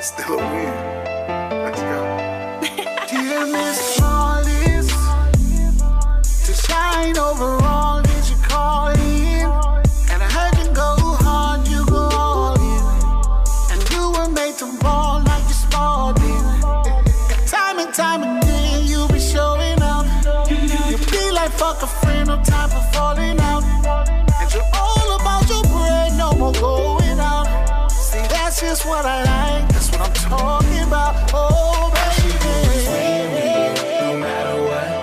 Still a win. Let's go. Dear Miss Flawless, to shine overall, did you call in? And I heard you go hard, you go all in. And you were made to ball like you Spalding. Time and time again, you be showing up. You be like fuck a friend, no time for falling out. And you're all about your bread, no more going out. See, that's just what I like, that's what I'm talking about. Oh, baby, no matter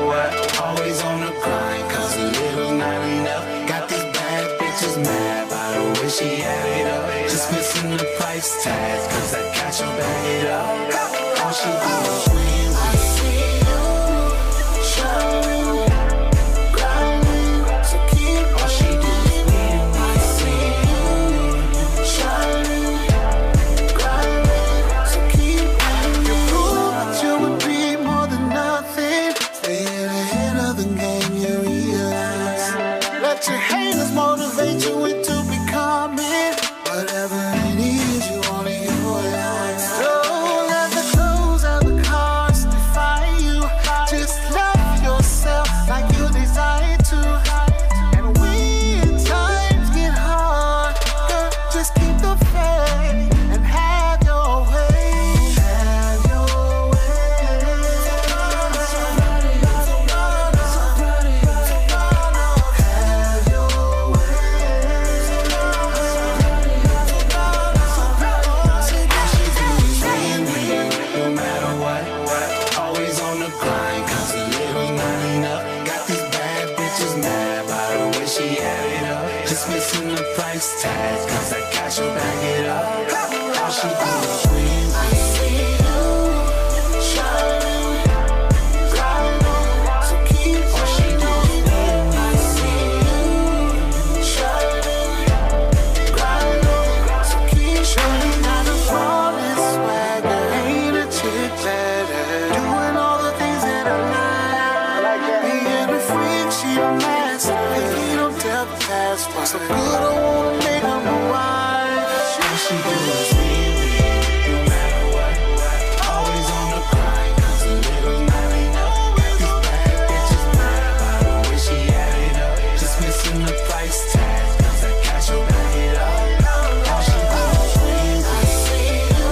what, always on the grind, cause a little's not enough. Got these bad bitches mad by the way she had it up. Just missing the price tag, cause I got you back it up. All she do is win. I see you shining, grinding, so keep all she do is win. I see you shining, grinding, so keep winning. You prove that you would be more than nothing. Staying ahead of the game, you realize. Let your haters motivate you into becoming whatever it is you want in your life. Don't let the clothes of the cars define you. Just love yourself like you desire to. And when times get hard, girl, just keep the faith and have your way. Have your way. Have your way. No matter what, always on the grind, cause a little's not enough. Got these bad bitches mad by the way she had it up. Just missing the price tag, cause I got you back it up. All she do is win. I see you shining, grinding, so keep All she do is win. I see you shining, grinding, so keep shining. Not a flawless swagger, ain't a chick better. Doing all the things that I like. Being a freak, she a master. He don't tell the past. What's so good, I wanna make her my wife. All she do is win. No matter what, always on the grind, cause a little's not enough. Got these bad bitches mad by the way she had it up. Just missing the price tag, cause I got you back it up. All she do is win. I see you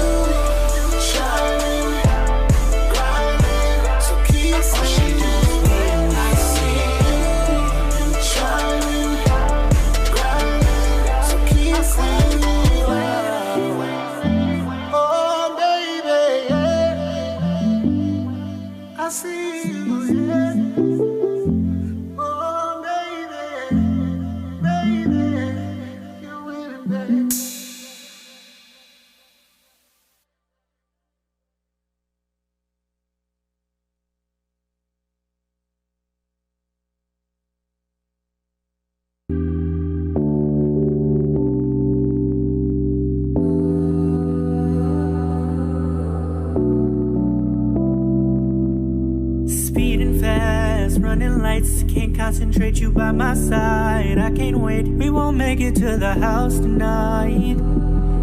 shining, grinding, so keep All she do is win. I see you shining, grinding, so keep winning. Oh, baby, yeah. I see you, yeah. Oh, baby, baby, you're winning, baby. Speeding fast, running lights, can't concentrate, you by my side. I can't wait, we won't make it to the house tonight.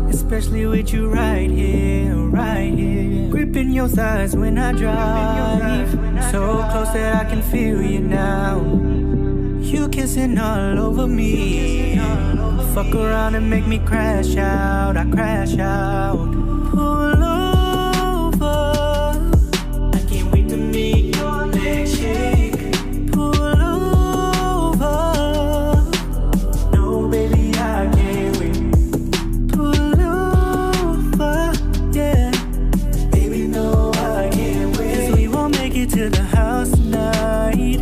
Especially with you right here, right here. Gripping your thighs when I drive. So close that I can feel you now. You kissing all over me. Fuck around and make me crash out, I crash out. Pull over, I can't wait to make your legs shake. Pull over, no baby I can't wait. Pull over, yeah, baby no I can't wait. 'Cause we won't make it to the house tonight.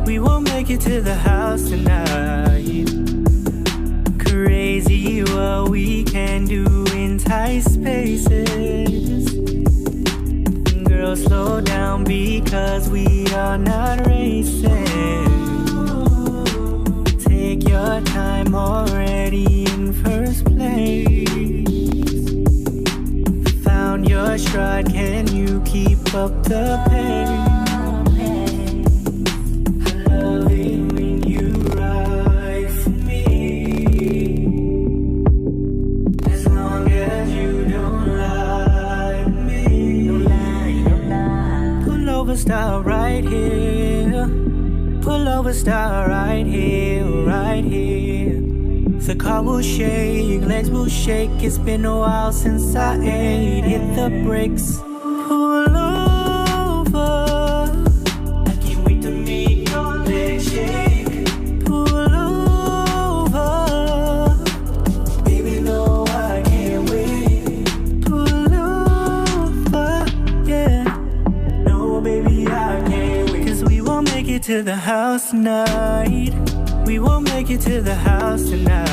We won't make it to the house tonight. Crazy what we can do in tight spaces. Girl, slow down because we are not racing. Take your time already in first place. Found your stride, can you keep up the pace? I love it when you ride for me. As long as you don't lie stop right here. Pull over, stop right here, right here. The car will shake, legs will shake. It's been a while since I ate. Hit the brakes, pull over. I can't wait to make your legs shake. Pull over, baby, no, I can't wait. Pull over, yeah. No, baby, I can't wait. 'Cause we won't make it to the house tonight. We won't make it to the house tonight.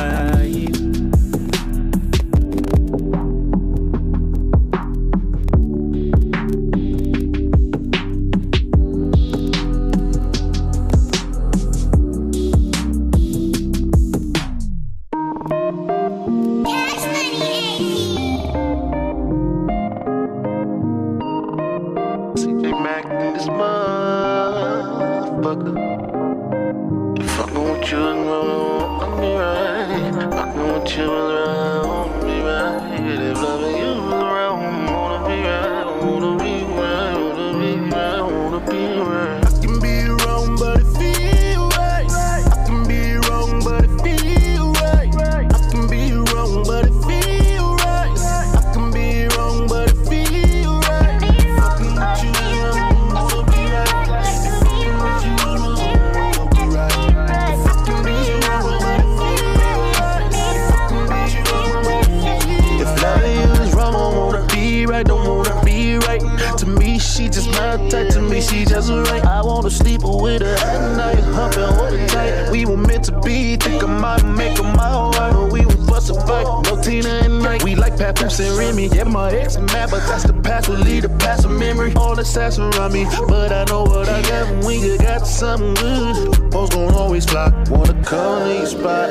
She just right. I wanna sleep with her at night, humping hold her tight. We were meant to be, think I might make her my alright. But we was bust a fight, no Tina and Mike. We like Papoose and Remy. Yeah, my ex and mad, but that's the past. Will lead the past of memory. All the sass around me, but I know what I got when we got something good. Folks gon' always fly. Wanna come to your spot,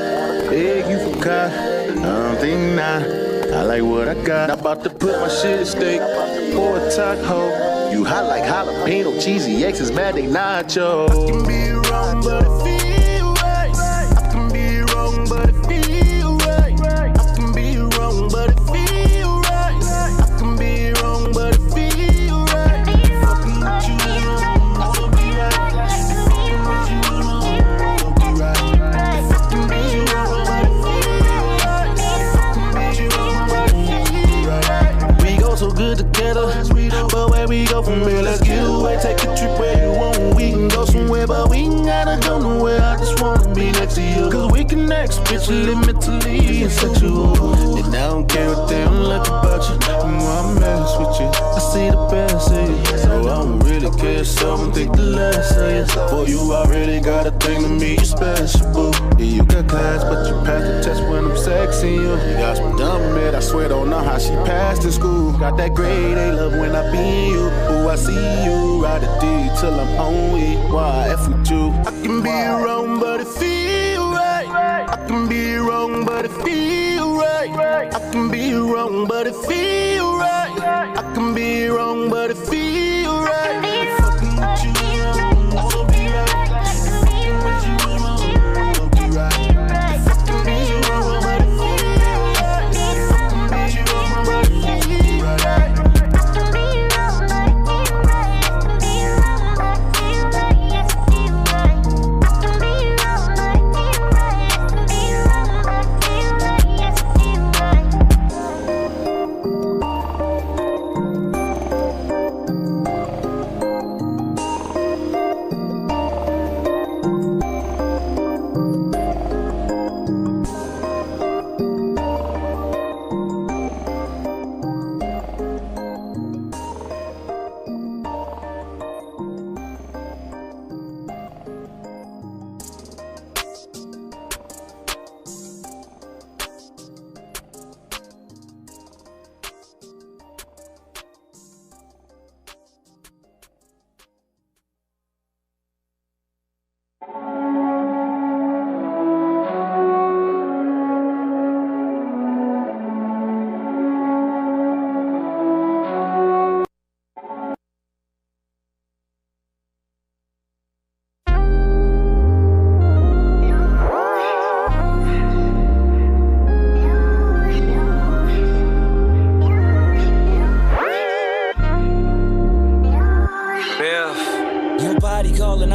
beg you for cop. I don't think not. I like what I got. I'm about to put my shit at stake for a taco. You hot like jalapeno, cheesy X's, mad they nacho. I can be wrong, but it feel right. I can be wrong, but it feel right. I can be wrong, but it feel right. I can be wrong, but it feel right. Fucking with you, I'll be right. Fucking with you, I'll be right. Fucking be wrong, but it feel right. Fucking be wrong, but it feel right. We go so good together. But where we go from here, let's get away. Take a trip where you want. We can go somewhere, but we ain't gotta go nowhere. I just wanna be next to you. 'Cause we connect spiritually, mentally, and sexual. And I don't care what they don't like about you. I mess with you. I see the best in you. So I don't really care, so I'm think the less of you. For you, I really got a thing to me, you special, boo. Yeah, you got class, but you passed the test when I'm sexing you. You got some dumb mid, I swear, don't know how she passed in school. Got that grade, they love when I be you. Ooh, I see you, ride the D till I'm home with. Why F with you? I can be wrong, but it feel right. I can be wrong, but it feel right. I can be wrong, but it feel right. I can be wrong, but it feel right. Fucking with you, I'll be right. Fucking with you, I'll be right. Fucking be wrong, but it feel right. Fucking be wrong, but it feel right.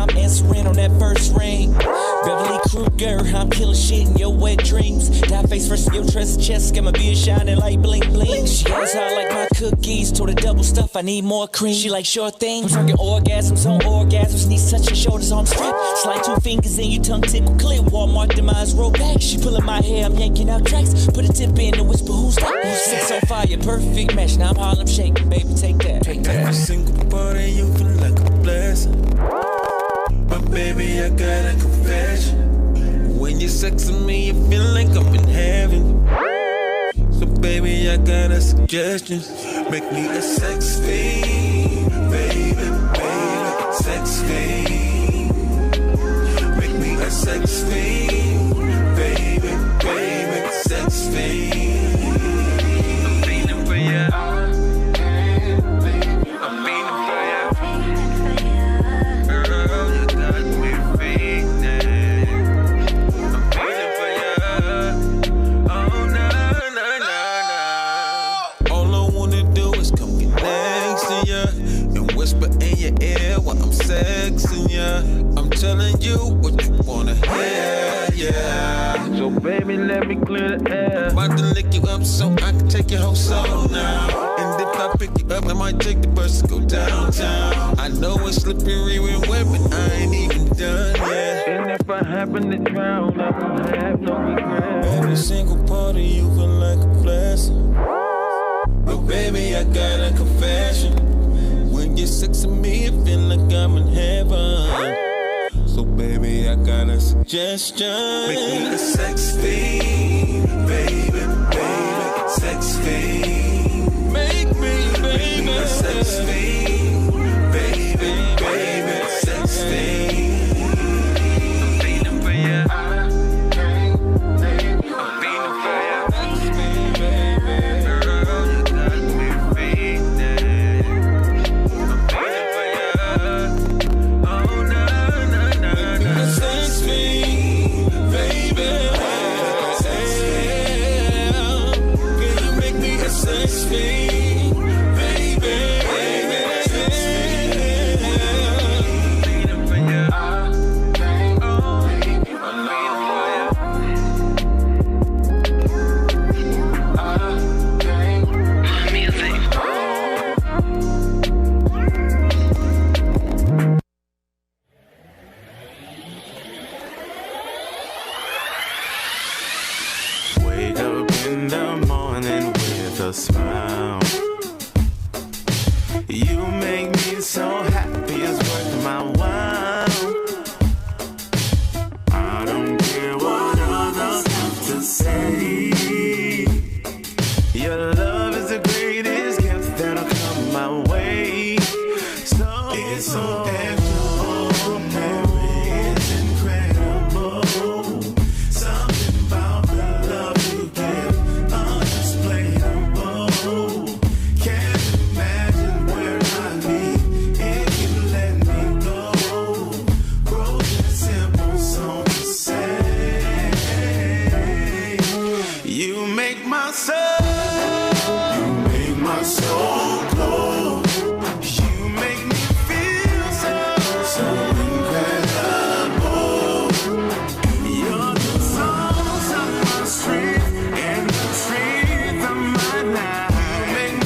I'm answering on that first ring. Beverly Kruger, I'm killing shit in your wet dreams. Die face first in your trust chest, got my beard shining like bling bling. She asks how I like my cookies, told her double stuff, I need more cream. She like short things, I'm talking orgasms on orgasms, knees touching shoulders, arms stripped. Slide 2 fingers in your tongue tickle clear. Walmart demise roll back. She pulling my hair, I'm yanking out tracks. Put a tip in and whisper, who's that? Who's sex on fire, perfect match. Now I'm Harlem shaking, baby, take that. Take that. Every single part of you feel like a blessing. But baby, I got a confession. When you're sexing me, you feel like I'm in heaven. So baby, I got a suggestion. Make me a sex fiend, baby, baby, sex fiend. Make me a sex fiend, baby, baby, sex fiend. I'm feeling for ya. I'm meaning for ya. Girl, you got me feeling. I'm feeling for ya. Oh, no, no, no, no. All I wanna do is come get next to ya and whisper in your ear while I'm sexing ya. I'm telling you what you wanna hear, yeah. So baby, let me clear the air. I'm about to lick you up so I can take your whole soul now. And if I pick you up, I might take the bus to go downtown. I know it's slippery when wet, but I ain't even done yet. And if I happen to drown, I won't have no regret. Every single part of you feel like a blessing. But baby, I got a confession. When you're sexing me, it feel like I'm in heaven. So baby, I got a suggestion. Make me a sex fiend, baby, baby, sex fiend. Make me a sex fiend, baby, baby, sex fiend. I'm feeling for ya. I'm feeling for ya. Girl, you got me feeling. I'm feeling for ya. Oh, no, no, no, no. Sex fiend, baby. Can you make me a sex fiend, baby? Sex fiend. I'm feeling for ya. Oh, I'm feeling for ya. Wake up in the morning with a smile. You make me so happy, it's worth my while. I don't care what others have to say. Your love is the greatest gift that'll come my way. So it's so extraordinary, it's incredible. Something about the love you give, unexplainable. Can't imagine where I'd be if you let me go. Broken, simple song to say. You make my soul glow. You make me feel so incredible. You're the source of my strength and the strength of my life. You make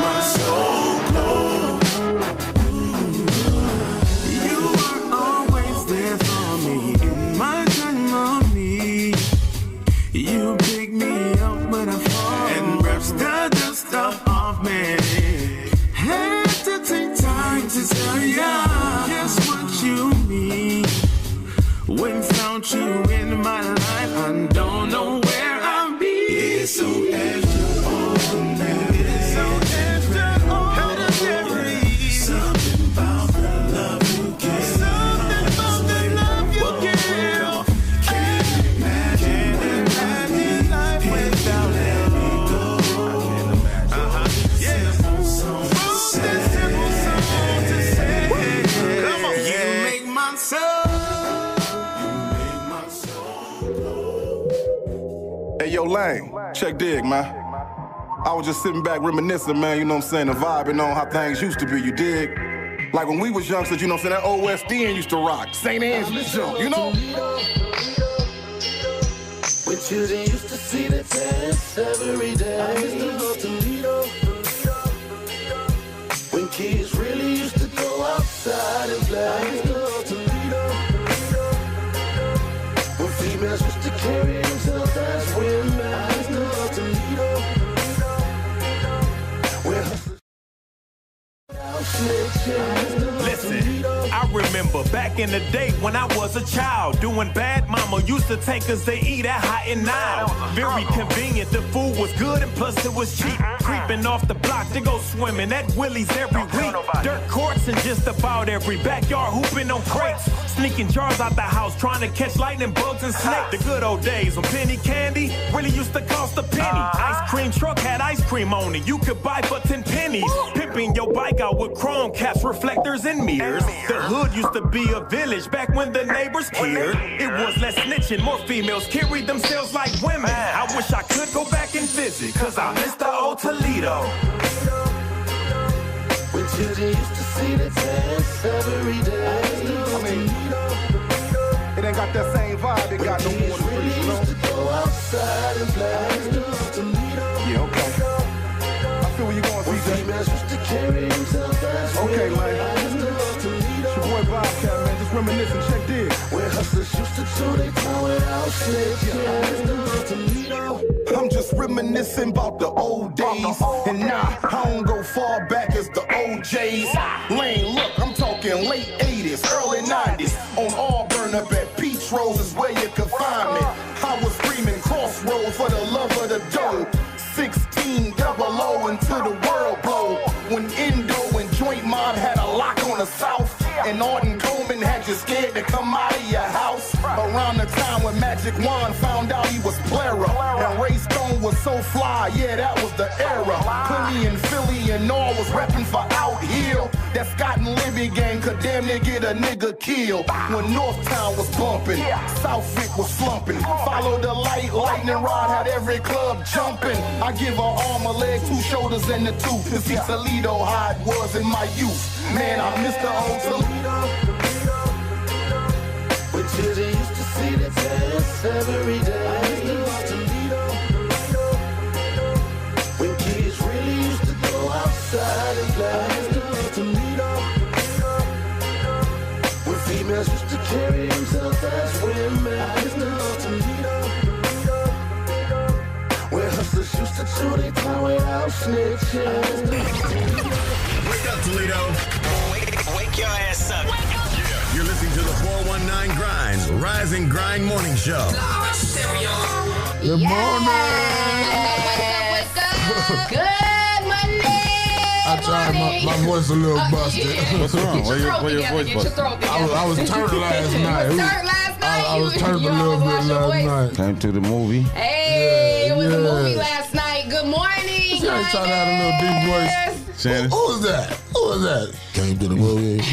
my soul glow. You are always there for me in my time of need. You pick me up when I fall and brush the dust off me. Had to take time to tell ya just what you mean. Without you in my life, I don't know where I'll be. It's so extraordinary. It's so extraordinary. Something about the love you give. Something about the love you give. Can't imagine life without you. Simple song to say. Come on. You make my soul. Hey, yo, Lane, check dig, man. I was just sitting back reminiscing, man, you know what I'm saying, and vibing on how things used to be, you dig? Like when we was youngsters, you know what I'm saying? That old West End used to rock. St. Anne's jump, you know? When children used to see the test every day. I miss the whole Toledo. When kids really used to go outside and play. I miss the whole Toledo. When females used to carry themselves as women. I miss the whole Toledo. When hustlers out snitching. Listen, I remember back in the day when I was a child, doing bad, mama used to take us to eat at Hot and Now. Very convenient, the food was good and plus it was cheap. Creeping off the block to go swimming at Willie's every week. Dirt courts and just about every backyard hooping on crates. Sneaking jars out the house, trying to catch lightning bugs and snakes. The good old days when penny candy really used to cost a penny. Ice cream truck had ice cream on it, you could buy for 10 pennies. Pimping your bike out with chrome caps, reflectors, and mirrors. The hood used to be a village back when the neighbors cared. It was less snitching, more females carried themselves like women. I wish I could go back and visit, cause I miss the old Toledo. When children used to see the test every day. I mean, it ain't got that same vibe it got no more than Really you know? used to go outside and play. Yeah, okay. I feel where you going, CJ. Females used to carry themselves as Okay, women. man. It's your boy Bobcat, man. Just reminiscing. Check this. Where hustlers used to do their time without snitching. I'm just reminiscing about the old days. And nah, I don't go far back as the OJs. Lane, look, I'm talking late 80s, early 90s. On Auburn up at Peach Rose is where you could find me. I was screaming crossroads for the love of the dough. 16 double O until the world blow. When Indo and Joint Mob had a lock on the South. And Arden Coleman had you scared to come out of your house. Around the time when Magic Wand found out he was Plera. And Ray Stone was so fly, yeah, that was the era. Philly and Philly and all was repping for Out Hill. That Scott and Libby gang could damn near get a nigga killed. When Northtown was bumping, Southwick was slumping. Follow the light, lightning rod had every club jumping. I give her arm, a leg, 2 shoulders, and a tooth. To see Toledo how it was in my youth. Man, I miss the old Toledo. When children used to see the test every day. When kids really used to go outside and play. When females used to carry themselves as women. Where hustlers used to do their time without snitching. Wake up, Toledo. Wake your ass up. You're listening to the 419 Grinds Rise and Grind Morning Show. Good morning. Wake up. Good Monday. I tried, my voice a little busted. What's wrong? Why your voice busted? I was turned last night. I was turned a little bit last night. Came to the movie. Hey, it was a movie last night. Good morning. See, I tried to have a little deep voice. Shannon? Who was that? Who was that? Came to the movie.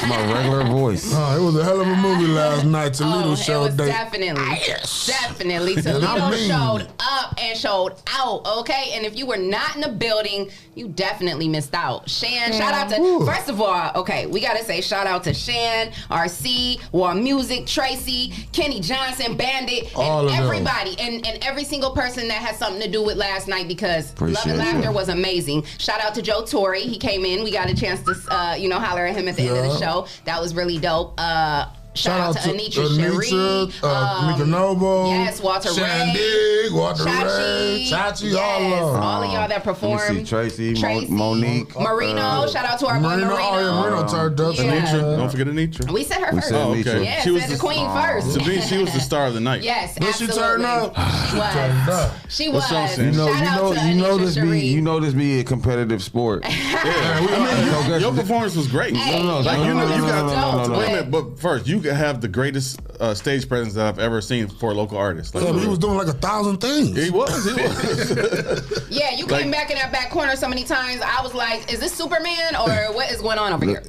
My regular voice. It was a hell of a movie last night. Toledo showed it was definitely Toledo showed up and showed out, okay? And if you were not in the building, you definitely missed out. Shan, shout out to, first of all, okay, we got to say shout out to Shan, RC, War Music, Tracy, Kenny Johnson, Bandit, and everybody, and every single person that had something to do with last night, because Love and Laughter was amazing. Shout out to Joe Torre. He came in. We got a chance to, holler at him at the end of the show. That was really dope. Shout out to Anitra Cherie, Mika Noble, yes, Walter Ray, Walter Ray, Chachi, all of y'all that performed. Tracy, Monique, Marino. Shout out to our boy Marino. Marino turned up. Anitra. Don't forget Anitra. We said her first. Okay. Yeah, she was the queen first. To me, she was the star of the night. Yes, Did absolutely. she turn up? She was. You know this be a competitive sport. Your performance was great. But first, you have the greatest stage presence that I've ever seen for a local artist. He was doing like 1,000 things. He was. Yeah, you came back in that back corner so many times. I was like, is this Superman or what is going on over here?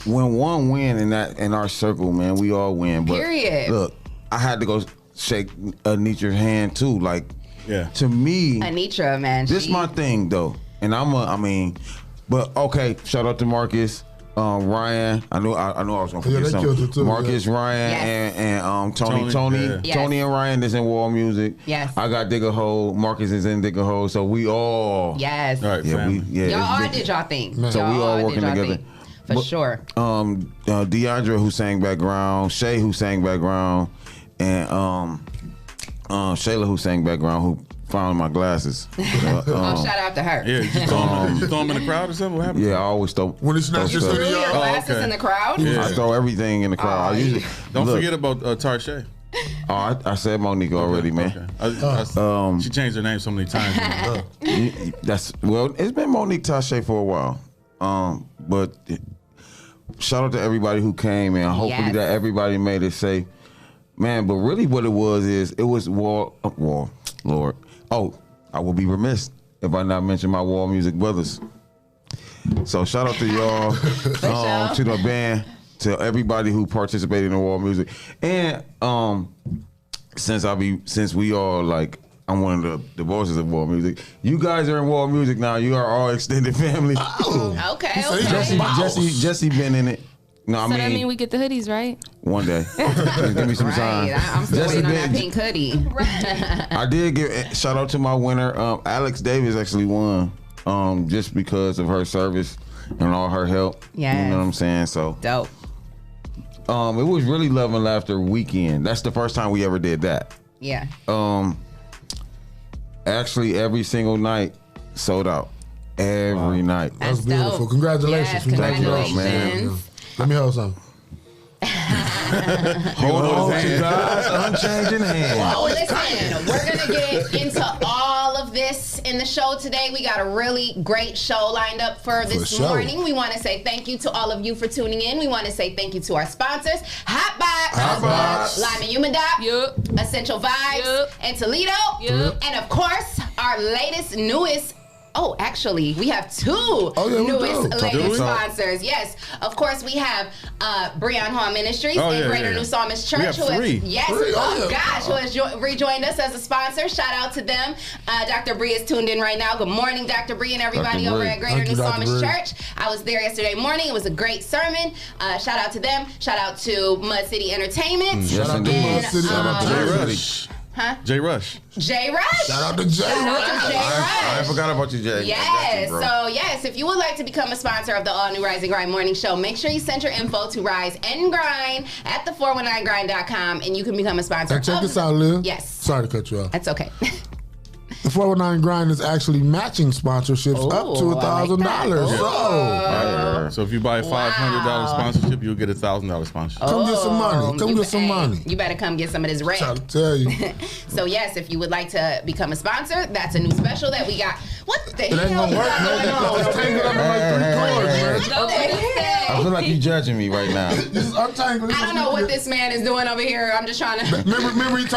When one win in our circle, man, we all win. But period. Look, I had to go shake Anitra's hand too. Like, to me, Anitra, man, this my thing though, and But okay, shout out to Marcus. Ryan, I knew I was gonna forget something. Marcus, Ryan, and Tony. Yes. Tony and Ryan is in Wall Music. Yes. I got Dig a Hole. Marcus is in Dig a Hole. So we all. Yes. All right, y'all all did y'all thing. So we all working together. For sure. DeAndre, who sang background, Shae, who sang background, and Shayla, who sang background, who found my glasses. Shout out to her. Yeah, you throw them in the crowd or something? What happened? Yeah, I always throw. When it's not just your glasses in the crowd? Yeah. I throw everything in the crowd. I usually don't forget about Tarshay. Oh, I said Monique already, man. Okay. She changed her name so many times. It's been Monique Tarshay for a while. But shout out to everybody who came, and hopefully that everybody made it safe. Man, but really what it was Wall, Lord. Oh, I will be remiss if I not mention my Wall Music brothers. So shout out to y'all, to the band, to everybody who participated in Wall Music. And since we all like, I'm one of the bosses of Wall Music. You guys are in Wall Music now. You are all extended family. Oh, okay. Jesse been in it. No, I so that mean we get the hoodies, right? One day. Just give me some time. I'm still waiting on that pink hoodie. I did give shout out to my winner. Alex Davis actually won just because of her service and all her help. Yeah. You know what I'm saying? So dope. It was really Love and Laughter weekend. That's the first time we ever did that. Yeah. Actually, every single night sold out. Every night. That's beautiful. Dope. Congratulations. Yes, Congratulations. Man. Let me hold something. Hold on to God's unchanging hand. Well, listen, we're going to get into all of this in the show today. We got a really great show lined up for this morning. We want to say thank you to all of you for tuning in. We want to say thank you to our sponsors, Hotbox, Lyman Humidop, Essential Vibes, and Toledo. And of course, our newest actually, we have two latest sponsors. Yes, of course, we have Breon Hall Ministries and Greater New Psalmist Church. Who has rejoined us as a sponsor. Shout out to them. Dr. Bree is tuned in right now. Good morning, Dr. Bree and everybody over at Greater New Psalmist Church. I was there yesterday morning. It was a great sermon. Shout out to them. Shout out to Mud City Entertainment. Shout out to Mud City Entertainment. Huh? Jay Rush. Shout out to Jay Rush. I forgot about you, Jay. Yes. So, if you would like to become a sponsor of the All New Rise and Grind Morning Show, make sure you send your info to Rise and Grind at the419grind.com and you can become a sponsor. Hey, check this out, Leah. Yes. Sorry to cut you off. That's okay. The 419 Grind is actually matching sponsorships up to $1,000. So if you buy a $500 sponsorship, you'll get a $1,000 sponsorship. Come get some money. Come get some money. You better come get some of this rent. I'm trying to tell you. So yes, if you would like to become a sponsor, that's a new special that we got. What the hell? It ain't gonna work, man. It's tangled up in like 3 cords, man. I feel like you're judging me right now. This is untangling. I don't know what this man is doing over here. I'm just trying to. Remember he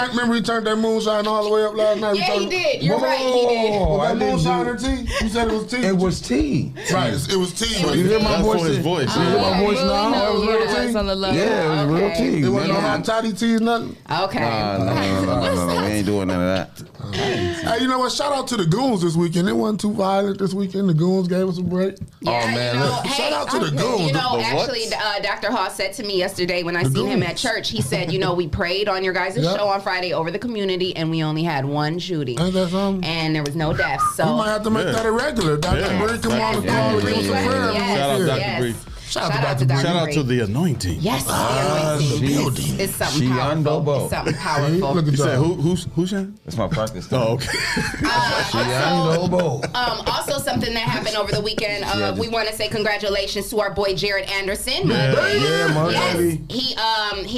turned that moonshine all the way up last night? Yeah, he did. You're right. He did. Was that moonshine or tea? You said it was tea. It was tea. Right, it was tea. You hear my voice? His voice. You hear my voice now? It was real tea. Yeah, it was real tea. It wasn't no toddy tea, nothing. Okay. No. We ain't doing none of that. Hey, you know what? Shout out to the Goons this weekend. It wasn't too violent this weekend. The Goons gave us a break. Yeah, man. Shout out to the Goons. Actually, Dr. Hall said to me yesterday when I seen him at church, he said, we prayed on your guys' show on Friday over the community, and we only had one shooting. Ain't that something? And there was no deaths. So we might have to make that a regular. Dr. Bree, come on the call and give us a prayer. Shout out Dr. Bree. Shout out to Dr. Shout out to the anointing. Yes, the anointing. It's something powerful. It's something powerful. You said who's Shae? That's my practice. Oh, okay. Also, something that happened over the weekend. We want to say congratulations to our boy Jared Anderson. Yes. He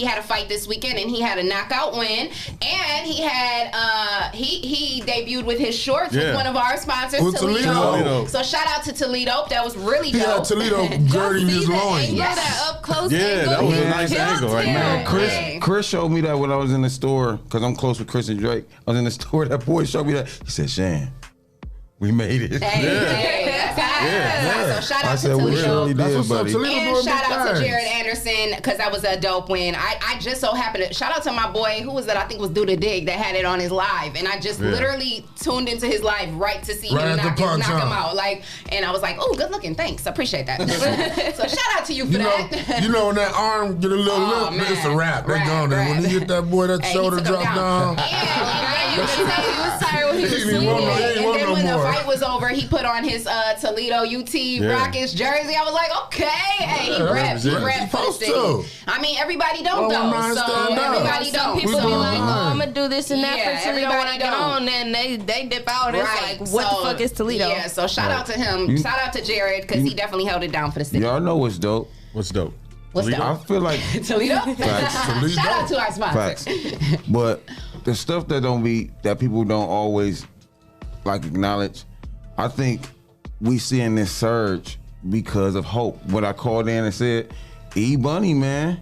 had a fight this weekend and he had a knockout win. And he had he debuted with his shorts with one of our sponsors, Toledo. So shout out to Toledo. That was really dope. Yeah, Toledo girding his loins. That up close. Yeah, that was a nice angle right now. Chris showed me that when I was in the store, because I'm close with Chris and Drake. I was in the store, that boy showed me that. He said, Shan, We made it. Hey, that's how. So shout out to Toledo. Really did, buddy. And shout out to Jared Anderson, because that was a dope win. I just so happened to shout out to my boy, who was that? I think was Do the Dig, that had it on his live, and I just literally tuned into his live right to see him knock him out. Like, and I was like, oh, good looking, thanks, I appreciate that. So shout out to you for that. You know when that arm get a little limp, it's a wrap. They gone there. When you hit that boy, that shoulder drop down. You can tell he was tired when he was sleeping. And then when the fight was over, he put on his Toledo UT Rockets jersey. I was like, okay, hey, he rep for the city. I mean, everybody don't though. So everybody don't. People be like, oh, I'm gonna do this and that for Toledo when I get on, then they dip out. It's like, what the fuck is Toledo? Yeah, so shout out to him. Shout out to Jared, because he definitely held it down for the city. Y'all know what's dope? What's dope? What's dope? I feel like Toledo. Facts. Shout out to our sponsors. Facts. But the stuff that people don't always like acknowledge, I think we seeing this surge because of hope. What I called in and said, E-Bunny, man.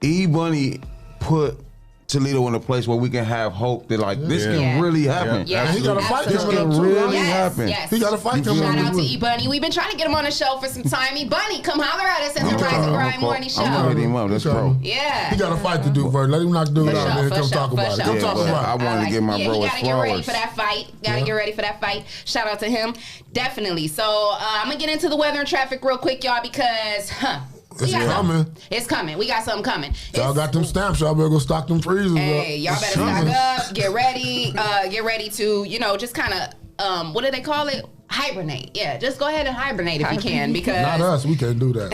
E-Bunny put Toledo in a place where we can have hope that this can really happen. Yeah. He got a fight this coming up can too. really happen. Yes. He got a fight coming up. Shout out to E-Bunny. We've been trying to get him on the show for some time. E-Bunny, come holler at us in the Rise and Grind Morning Show. I'm gonna hit him up. That's pro. Yeah. He got a fight to do first. Let him knock dude out and then come talk about it. Come talk about it. I wanted to get my bro his flowers. Gotta get ready for that fight. Shout out to him. Definitely. So I'm gonna get into the weather and traffic real quick, y'all, because it's coming. It's coming. We got something coming. Y'all got them stamps. Y'all better go stock them freezers up. Hey, y'all better stock up. Get ready. Get ready to, just kind of, what do they call it? Hibernate. Yeah, just go ahead and hibernate if you can, because not us. We can't do that.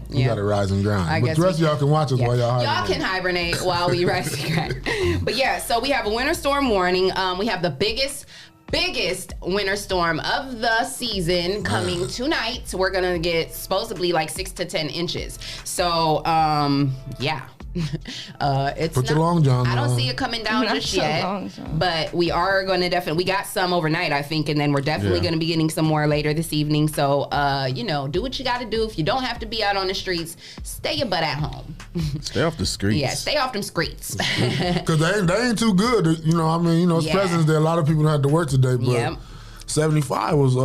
We got to rise and grind. But the rest of y'all can watch us while y'all hibernate. Y'all can hibernate while we rise and grind. But yeah, so we have a winter storm warning. We have the biggest winter storm of the season coming tonight. So we're gonna get supposedly like 6 to 10 inches. So yeah. It's Put your long john I don't on. see it coming down just yet, but we are going to definitely. We got some overnight, I think, and then we're definitely going to be getting some more later this evening. So, do what you got to do. If you don't have to be out on the streets, stay your butt at home. Stay off the streets. Yeah, stay off them streets. Because they ain't too good. It's President's Day. A lot of people had to work today, but 75 was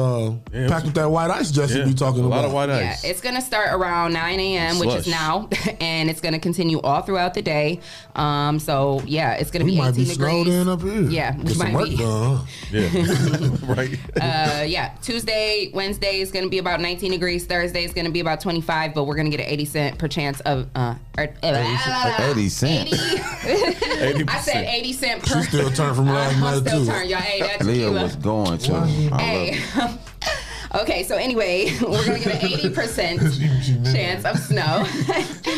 packed with that white ice Jesse be talking about. A lot of white ice. Yeah, it's going to start around 9 a.m., which is now, and it's going to continue all throughout the day. So, yeah, it's going to be 18 degrees. Snowed in up here. Yeah, Get some work done. Right. Tuesday, Wednesday is going to be about 19 degrees. Thursday is going to be about 25, but we're going to get an 80 cent per chance of 80 cent. 80%. I said 80 cent per. She still turned from last night too. Y'all. Hey, that's Leah was going to. Hey. Okay, so anyway, we're going to get an 80% chance of snow.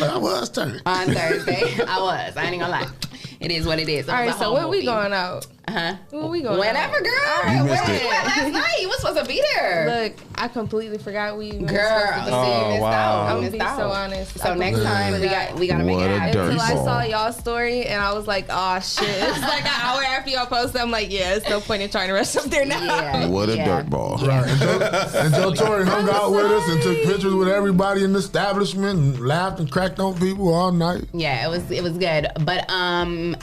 I was turning. On Thursday. I ain't gonna lie. It is what it is. All right, so when we going out? When we going Whenever, out? girl. You missed Where it. you at last night? You was supposed to be there. Look, I completely forgot we were Girl, supposed to be wow. I'm I'm gonna be so honest. So next time we gotta make it happen. Until I saw y'all's story and I was like, oh shit. It's like an hour after y'all posted. I'm like, yeah, it's no point in trying to rush up there now. Yeah, what a dirt ball. Right. And Joe Torre hung out with us and took pictures with everybody in the establishment and laughed and cracked on people all night. Yeah, it was good. But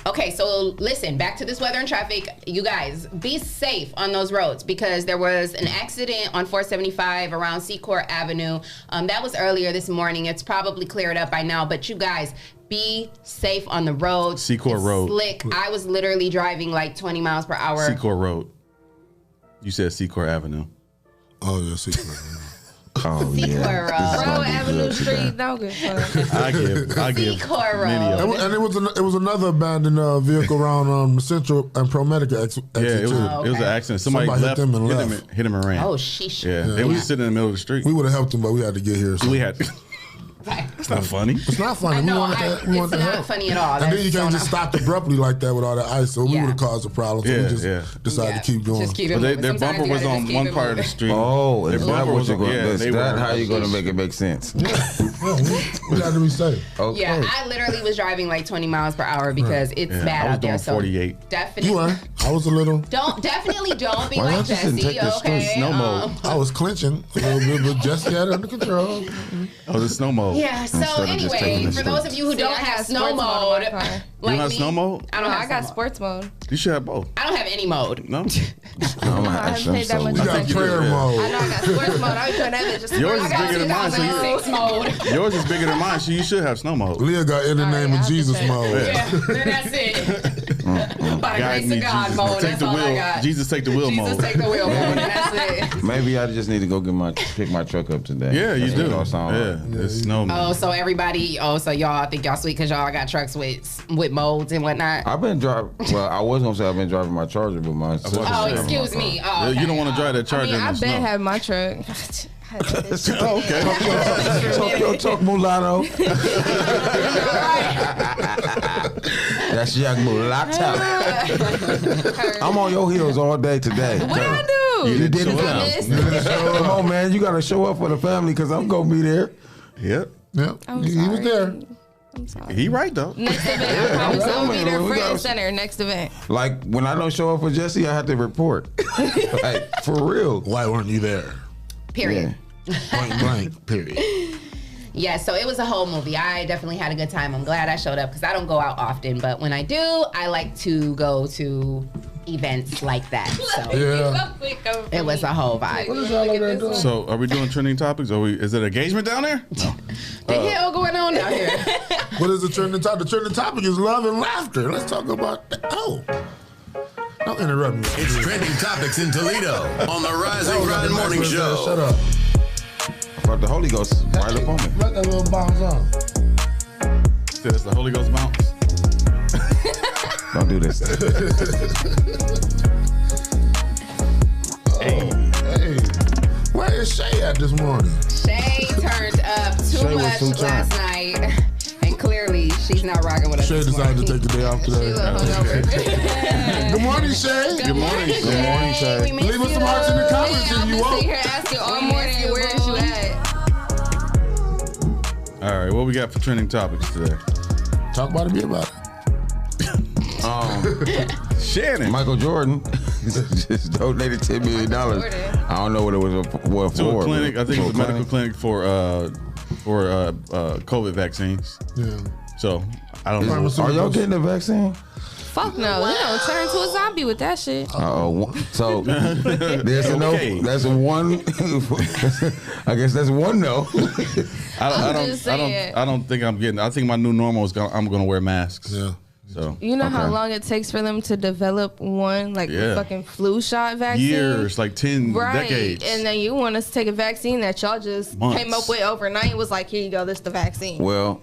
okay, so listen, back to this weather and traffic. You guys, be safe on those roads, because there was an accident on 475 around Secor Avenue. That was earlier this morning. It's probably cleared up by now, but you guys, be safe on the road. Secor Road. Slick. I was literally driving like 20 miles per hour. Secor Road. You said Secor Avenue. Oh, yeah, Secor. Oh, yeah. Road Avenue Street, no good fun. I give Road. And it was another abandoned vehicle around Central and ProMedica exit. It was an accident. Somebody left, hit him and ran. Oh, sheesh. Yeah, they was sitting in the middle of the street. We would have helped him, but we had to get here. So. We had. It's not funny. It's not funny. I know, we wanted to help. It's not funny at all. And then you can't just stop abruptly like that with all that ice, so we would have caused a problem. So we just decided to keep going. Just keep it moving. Their bumper was on one part of the street. Oh, is that what you're going to do? Is that how you're going to make it make sense? We got to be safe. Okay. Yeah, I literally was driving like 20 miles per hour because it's bad out there. So 48. Definitely. You were. I was a little. Definitely don't be Why like don't you just Jesse. take the Okay. snow mode? I was clinching a little bit, but Jesse had it under control. Oh, the snow mode. Yeah. So Instead of just taking anyway, the for those of you who See, don't I have got snow sports mode mode, in my car. You like don't have me, snow mode? I don't have I got snow sports mode. You should have both. I don't have any mode. No? I'm I haven't paid that much You got attention. prayer I mode. know I got sports mode. I be doing that bitch just Yours I is got bigger than mine, so 2006 mode. Yours is bigger than mine, so you should have snow mode. Leah got in the name I'll of have to Jesus check. mode. Yeah, then that's it. By the Guide grace me, of God Jesus. mode. Take That's the all I wheel. got. Jesus take the wheel Jesus mode. take the wheel mode, and that's it. Maybe I just need to go pick my truck up today. Yeah, you That's do. what it all sound like. Yeah, it's snow mode. Oh, so everybody. Oh, so y'all think y'all sweet because y'all got trucks with modes and whatnot. I've been driving. Well, I was gonna say I've been driving my Charger, but my sister Oh, driving my excuse car. me. Oh, You don't want to drive that I Charger mean, in the I've snow. been having my truck. Oh, okay. Talk your talk, mulatto. That's Jack Mulatto. I'm on your heels all day today. What I do? You did show it. up. Come on, man. You got to show up for the family because I'm going to be there. Yep. Yep. I'm He was sorry. there. I'm sorry. He right, though. Next event, I promise I'll be there We front got- and center. Next event. Like, when I don't show up for Jesse, I have to report. Like, for real. Why weren't you there? Period. Point blank. Period. Yeah, so it was a whole movie. I definitely had a good time. I'm glad I showed up because I don't go out often, but when I do, I like to go to events like that. So Yeah. it was a whole vibe. What is y'all over there doing? So, are we doing trending topics? Is it engagement down there? No. The hell going on out here? What is the trending topic? The trending topic is love and laughter. Let's talk about that. Oh. Don't interrupt me. It's trending topics in Toledo on the Rise and Grind Morning Show. Shut up. But the Holy Ghost right up on me. Let that little bounce on. So that's the Holy Ghost bounce. Don't do this. Hey. Where is Shae at this morning? Shae turned up too Shae was much too last night. And clearly, she's not rocking with us. Shae this decided morning. to take the day off today. Good morning, Shae. Good morning, Shae. Good morning, Shae. We miss Leave us you, some hearts in the though. comments if you I've been want. sitting here asking all We morning, miss you, where is you boo. at? All right, what we got for trending topics today? Talk about it, be about it. Shannon. Michael Jordan just donated $10 million. I don't know what it was for. To a clinic. I think To it's a medical clinic for COVID vaccines. Yeah. So I don't know. Are y'all getting the vaccine? Fuck no. You don't turn into a zombie with that shit. So there's a Okay. no. That's one. I guess that's one no. I don't think I'm getting. I think my new normal is I'm gonna wear masks. Yeah. So You know how Okay. long it takes for them to develop one Yeah. fucking flu shot vaccine? years, like 10 Right. decades. And then you want us to take a vaccine that y'all just Months. came up with overnight. It was like, here you go, this the vaccine. Well,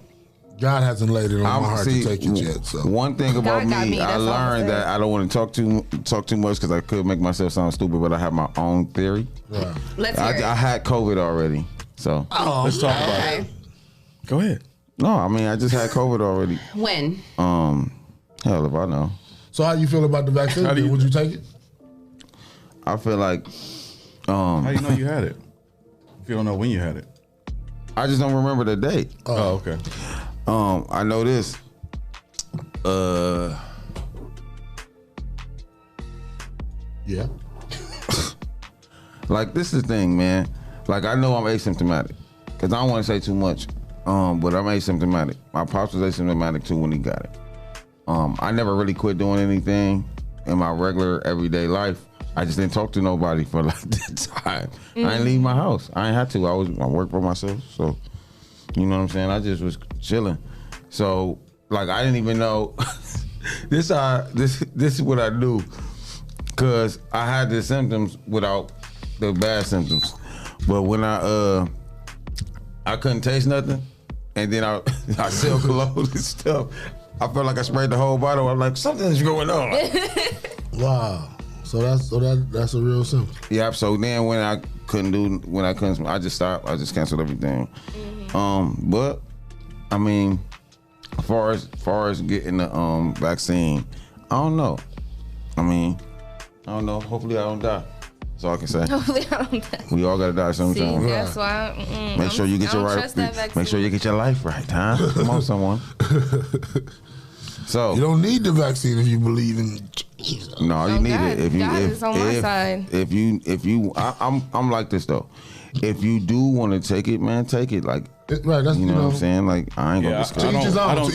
God hasn't laid it on my heart see, to take it yet. So one thing about God got me, I that's all I'm learned saying. that I don't want to talk too much because I could make myself sound stupid, but I have my own theory. right. Let's hear it. I had COVID already, so Let's talk about Okay. it. Go ahead. no, I mean I just had COVID already. When? Hell if I know. So how you feel about the vaccine? How do you- Would you take it? I feel like How you know you had it? If you don't know when you had it. I just don't remember the date. Oh, okay. I know this. Yeah. Like this is the thing, man. Like I know I'm asymptomatic, cause I don't want to say too much. But I'm asymptomatic. My pops was asymptomatic too when he got it. I never really quit doing anything in my regular everyday life. I just didn't talk to nobody for like that time. I didn't leave my house. I ain't had to. I worked for myself. So, you know what I'm saying? I just was chilling. So, like, I didn't even know. This is what I knew. Cause I had the symptoms without the bad symptoms. But when I couldn't taste nothing, and then I sell cologne and stuff. I felt like I sprayed the whole bottle. I'm like, something's going on. Wow. So that's a real symptom. Yeah. So then when I couldn't, I just stopped. I just canceled everything. But I mean, as far as getting the vaccine, I don't know. I mean, I don't know. Hopefully I don't die. That's all I can say. Hopefully I don't die. We all gotta die See, sometime. that's why. Make sure you get I your don't right. trust that vaccine. Make sure you get your life right, huh? Come on, someone. So you don't need the vaccine if you believe in Jesus. No, you need it if you God is on my side. If you I'm like this though. If you do want to take it, man, take it. Like right, that's you know what I'm saying. Like I ain't gonna discourage.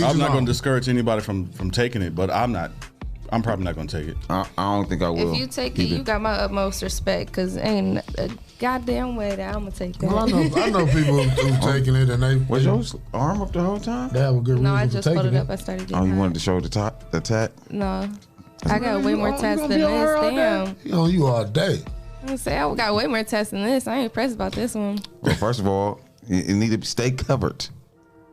I'm not gonna discourage anybody from taking it, but I'm probably not gonna take it. I don't think I will. If you take it, you got my utmost respect, because ain't a goddamn way that I'm gonna take that. Well, I know people who've taken it and they was your arm up the whole time. They have a good reason No, I for just taking pulled it it. up. I started getting Oh, you hot. wanted to show the tat? No, I got way more tests gonna than be on her this. all day? Damn. You know, you all day. I'm gonna say I got way more tests than this. I ain't impressed about this one. Well, first of all, you need to stay covered.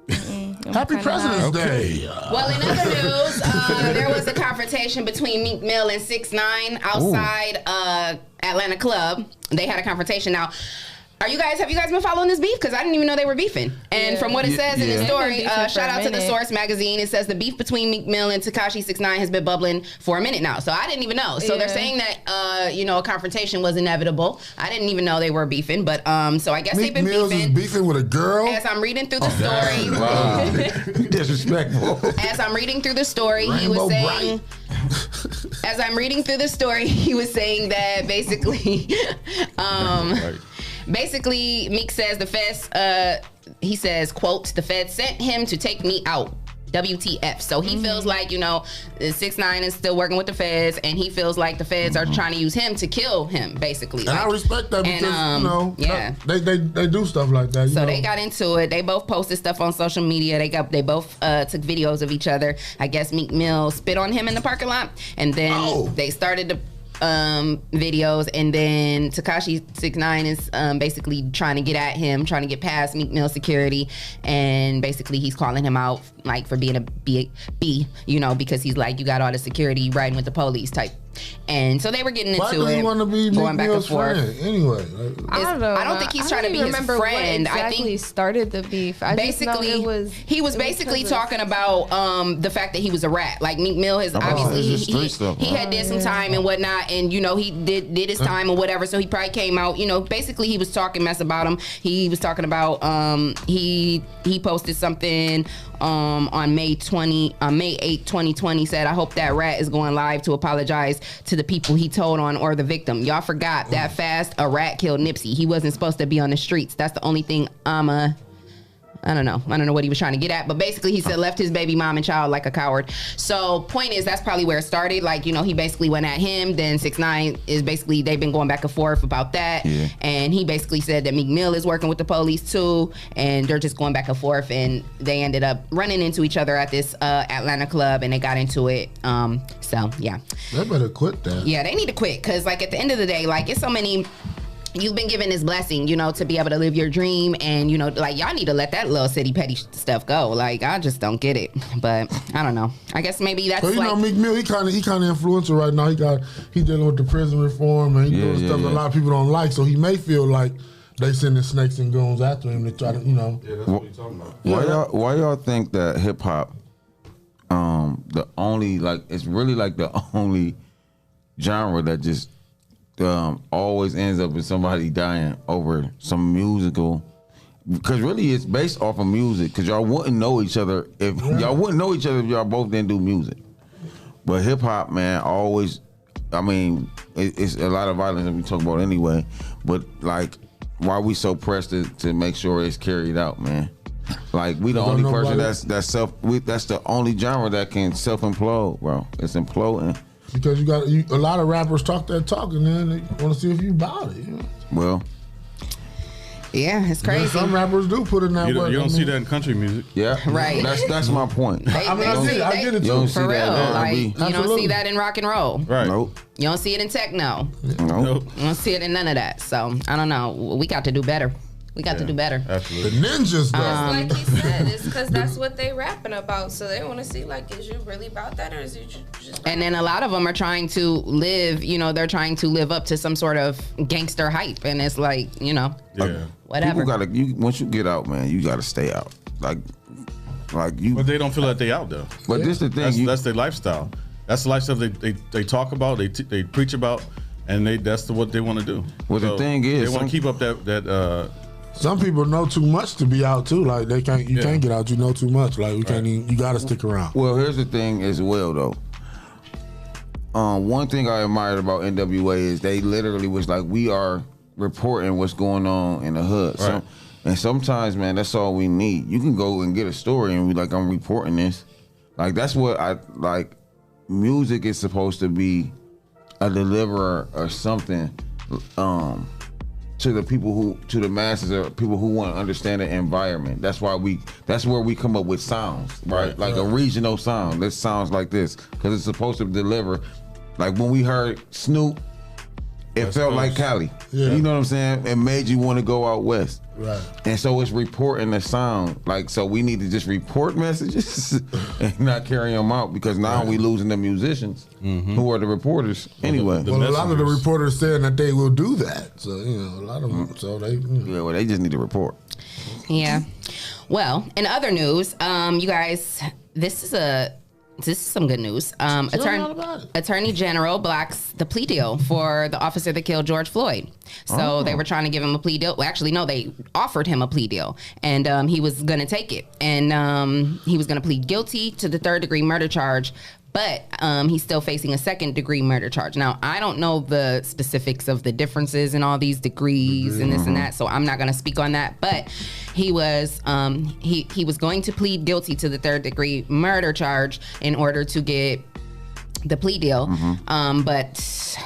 Happy President's Day. Well, in other news, there was a confrontation between Meek Mill and 6ix9ine outside Atlanta club. They had a confrontation. Now, have you guys been following this beef? Because I didn't even know they were beefing. And from what it says in the story, shout out to the Source magazine. It says the beef between Meek Mill and Tekashi 6ix9ine has been bubbling for a minute now. So I didn't even know. So they're saying that a confrontation was inevitable. I didn't even know they were beefing. But so I guess Meek they've been Mills beefing. is beefing with a girl. As I'm reading through the story, Wow. Disrespectful. as I'm reading through the story, he Rainbow was saying. As I'm reading through the story, he was saying that basically, basically Meek says the feds. He says, "quote The feds sent him to take me out." WTF. So he feels like, 6ix9ine is still working with the feds, and he feels like the feds are trying to use him to kill him, basically. And I respect that because, they do stuff like that. So they got into it. They both posted stuff on social media. They both took videos of each other. I guess Meek Mill spit on him in the parking lot, and then they started to videos, and then Tekashi 6ix9ine is basically trying to get at him, trying to get past Meek Mill security, and basically he's calling him out like for being a B, because he's like, you got all the security riding with the police type. And so they were getting Why into do it, you want to be going Meek back Mill's and forth. friend anyway? I don't think he's trying to be his friend. What exactly I think started the beef. I basically just know he was basically talking about the fact that he was a rat. Like Meek Mill has obviously he had did some time and whatnot, and he did his time or whatever. So he probably came out. Basically he was talking mess about him. He was talking about he posted something on May 8th, 2020, said, "I hope that rat is going live to apologize to the people he told on or the victim. Y'all forgot that fast a rat killed Nipsey. He wasn't supposed to be on the streets. That's the only thing I don't know what he was trying to get at, but basically he said left his baby mom and child like a coward." So point is, that's probably where it started. Like, he basically went at him. Then 6ix9ine is basically, they've been going back and forth about that. Yeah. And he basically said that Meek Mill is working with the police too, and they're just going back and forth, and they ended up running into each other at this Atlanta club, and they got into it. So yeah. They better quit that. Yeah, they need to quit, because like at the end of the day, like it's so many. You've been given this blessing, to be able to live your dream, and like y'all need to let that little city petty stuff go. Like I just don't get it, but I don't know. I guess maybe that's like Meek Mill. He kind of influential right now. He dealing with the prison reform, and he doing stuff that a lot of people don't like. So he may feel like they sending snakes and goons after him to try to, Yeah, that's what you're talking about. Why y'all think that hip hop, the only it's really like the only genre that just always ends up with somebody dying over some musical, because really it's based off of music, because y'all wouldn't know each other if y'all both didn't do music. But hip hop, man, always, it's a lot of violence that we talk about anyway, but like, why we so pressed to make sure it's carried out, man? Like, we the only person that's the only genre that can self-implode, bro. It's imploding. Because a lot of rappers talk that talk, and then they want to see if you about it. Well, yeah, it's crazy. Some rappers do put in that work. You don't see that in country music. Yeah, right. That's my point. I get it too. You don't see For real, that. you don't see that in rock and roll. Right. Nope. You don't see it in techno. Nope. You don't see it in none of that. So I don't know. We got to do better. We got to do better. Absolutely. The ninjas, though. Like he said, it's because that's what they rapping about. So they want to see, like, is you really about that, or is you just? And then a lot of them are trying to live. They're trying to live up to some sort of gangster hype, and it's like, whatever. People gotta. Once you get out, man, you gotta stay out. Like you. But they don't feel that they out though. But this the thing. That's their lifestyle. That's the lifestyle they talk about. They preach about, and that's what they want to do. Well, the thing is, they want to keep up that Some people know too much to be out too. Like you can't get out. You know too much. Like we can't even, you gotta stick around. Well, here's the thing as well though. One thing I admired about NWA is they literally was like, we are reporting what's going on in the hood. Right. And sometimes, man, that's all we need. You can go and get a story and be like, I'm reporting this. Like that's what I like. Music is supposed to be a deliverer or something. To the people to the masses or people who want to understand the environment. That's where we come up with sounds, right? Like a regional sound. This sounds like this because it's supposed to deliver. Like when we heard Snoop, it felt like Cali. Yeah. You know what I'm saying? It made you want to go out west. Right. And so it's reporting the sound. Like, so we need to just report messages and not carry them out because now we losing the musicians who are the reporters anyway. Well, a lot of the reporters saying that they will do that. So, you know, a lot of them, so they... Yeah, well, they just need to report. Yeah. Well, in other news, you guys, this is some good news. Attorney General blocks the plea deal for the officer that killed George Floyd. So they were trying to give him a plea deal. Well, actually, no, they offered him a plea deal, and he was going to take it. And he was going to plead guilty to the 3rd-degree murder charge, but he's still facing a 2nd-degree murder charge. Now, I don't know the specifics of the differences in all these degrees and this and that, so I'm not going to speak on that. But he was he was going to plead guilty to the 3rd-degree murder charge in order to get the plea deal. But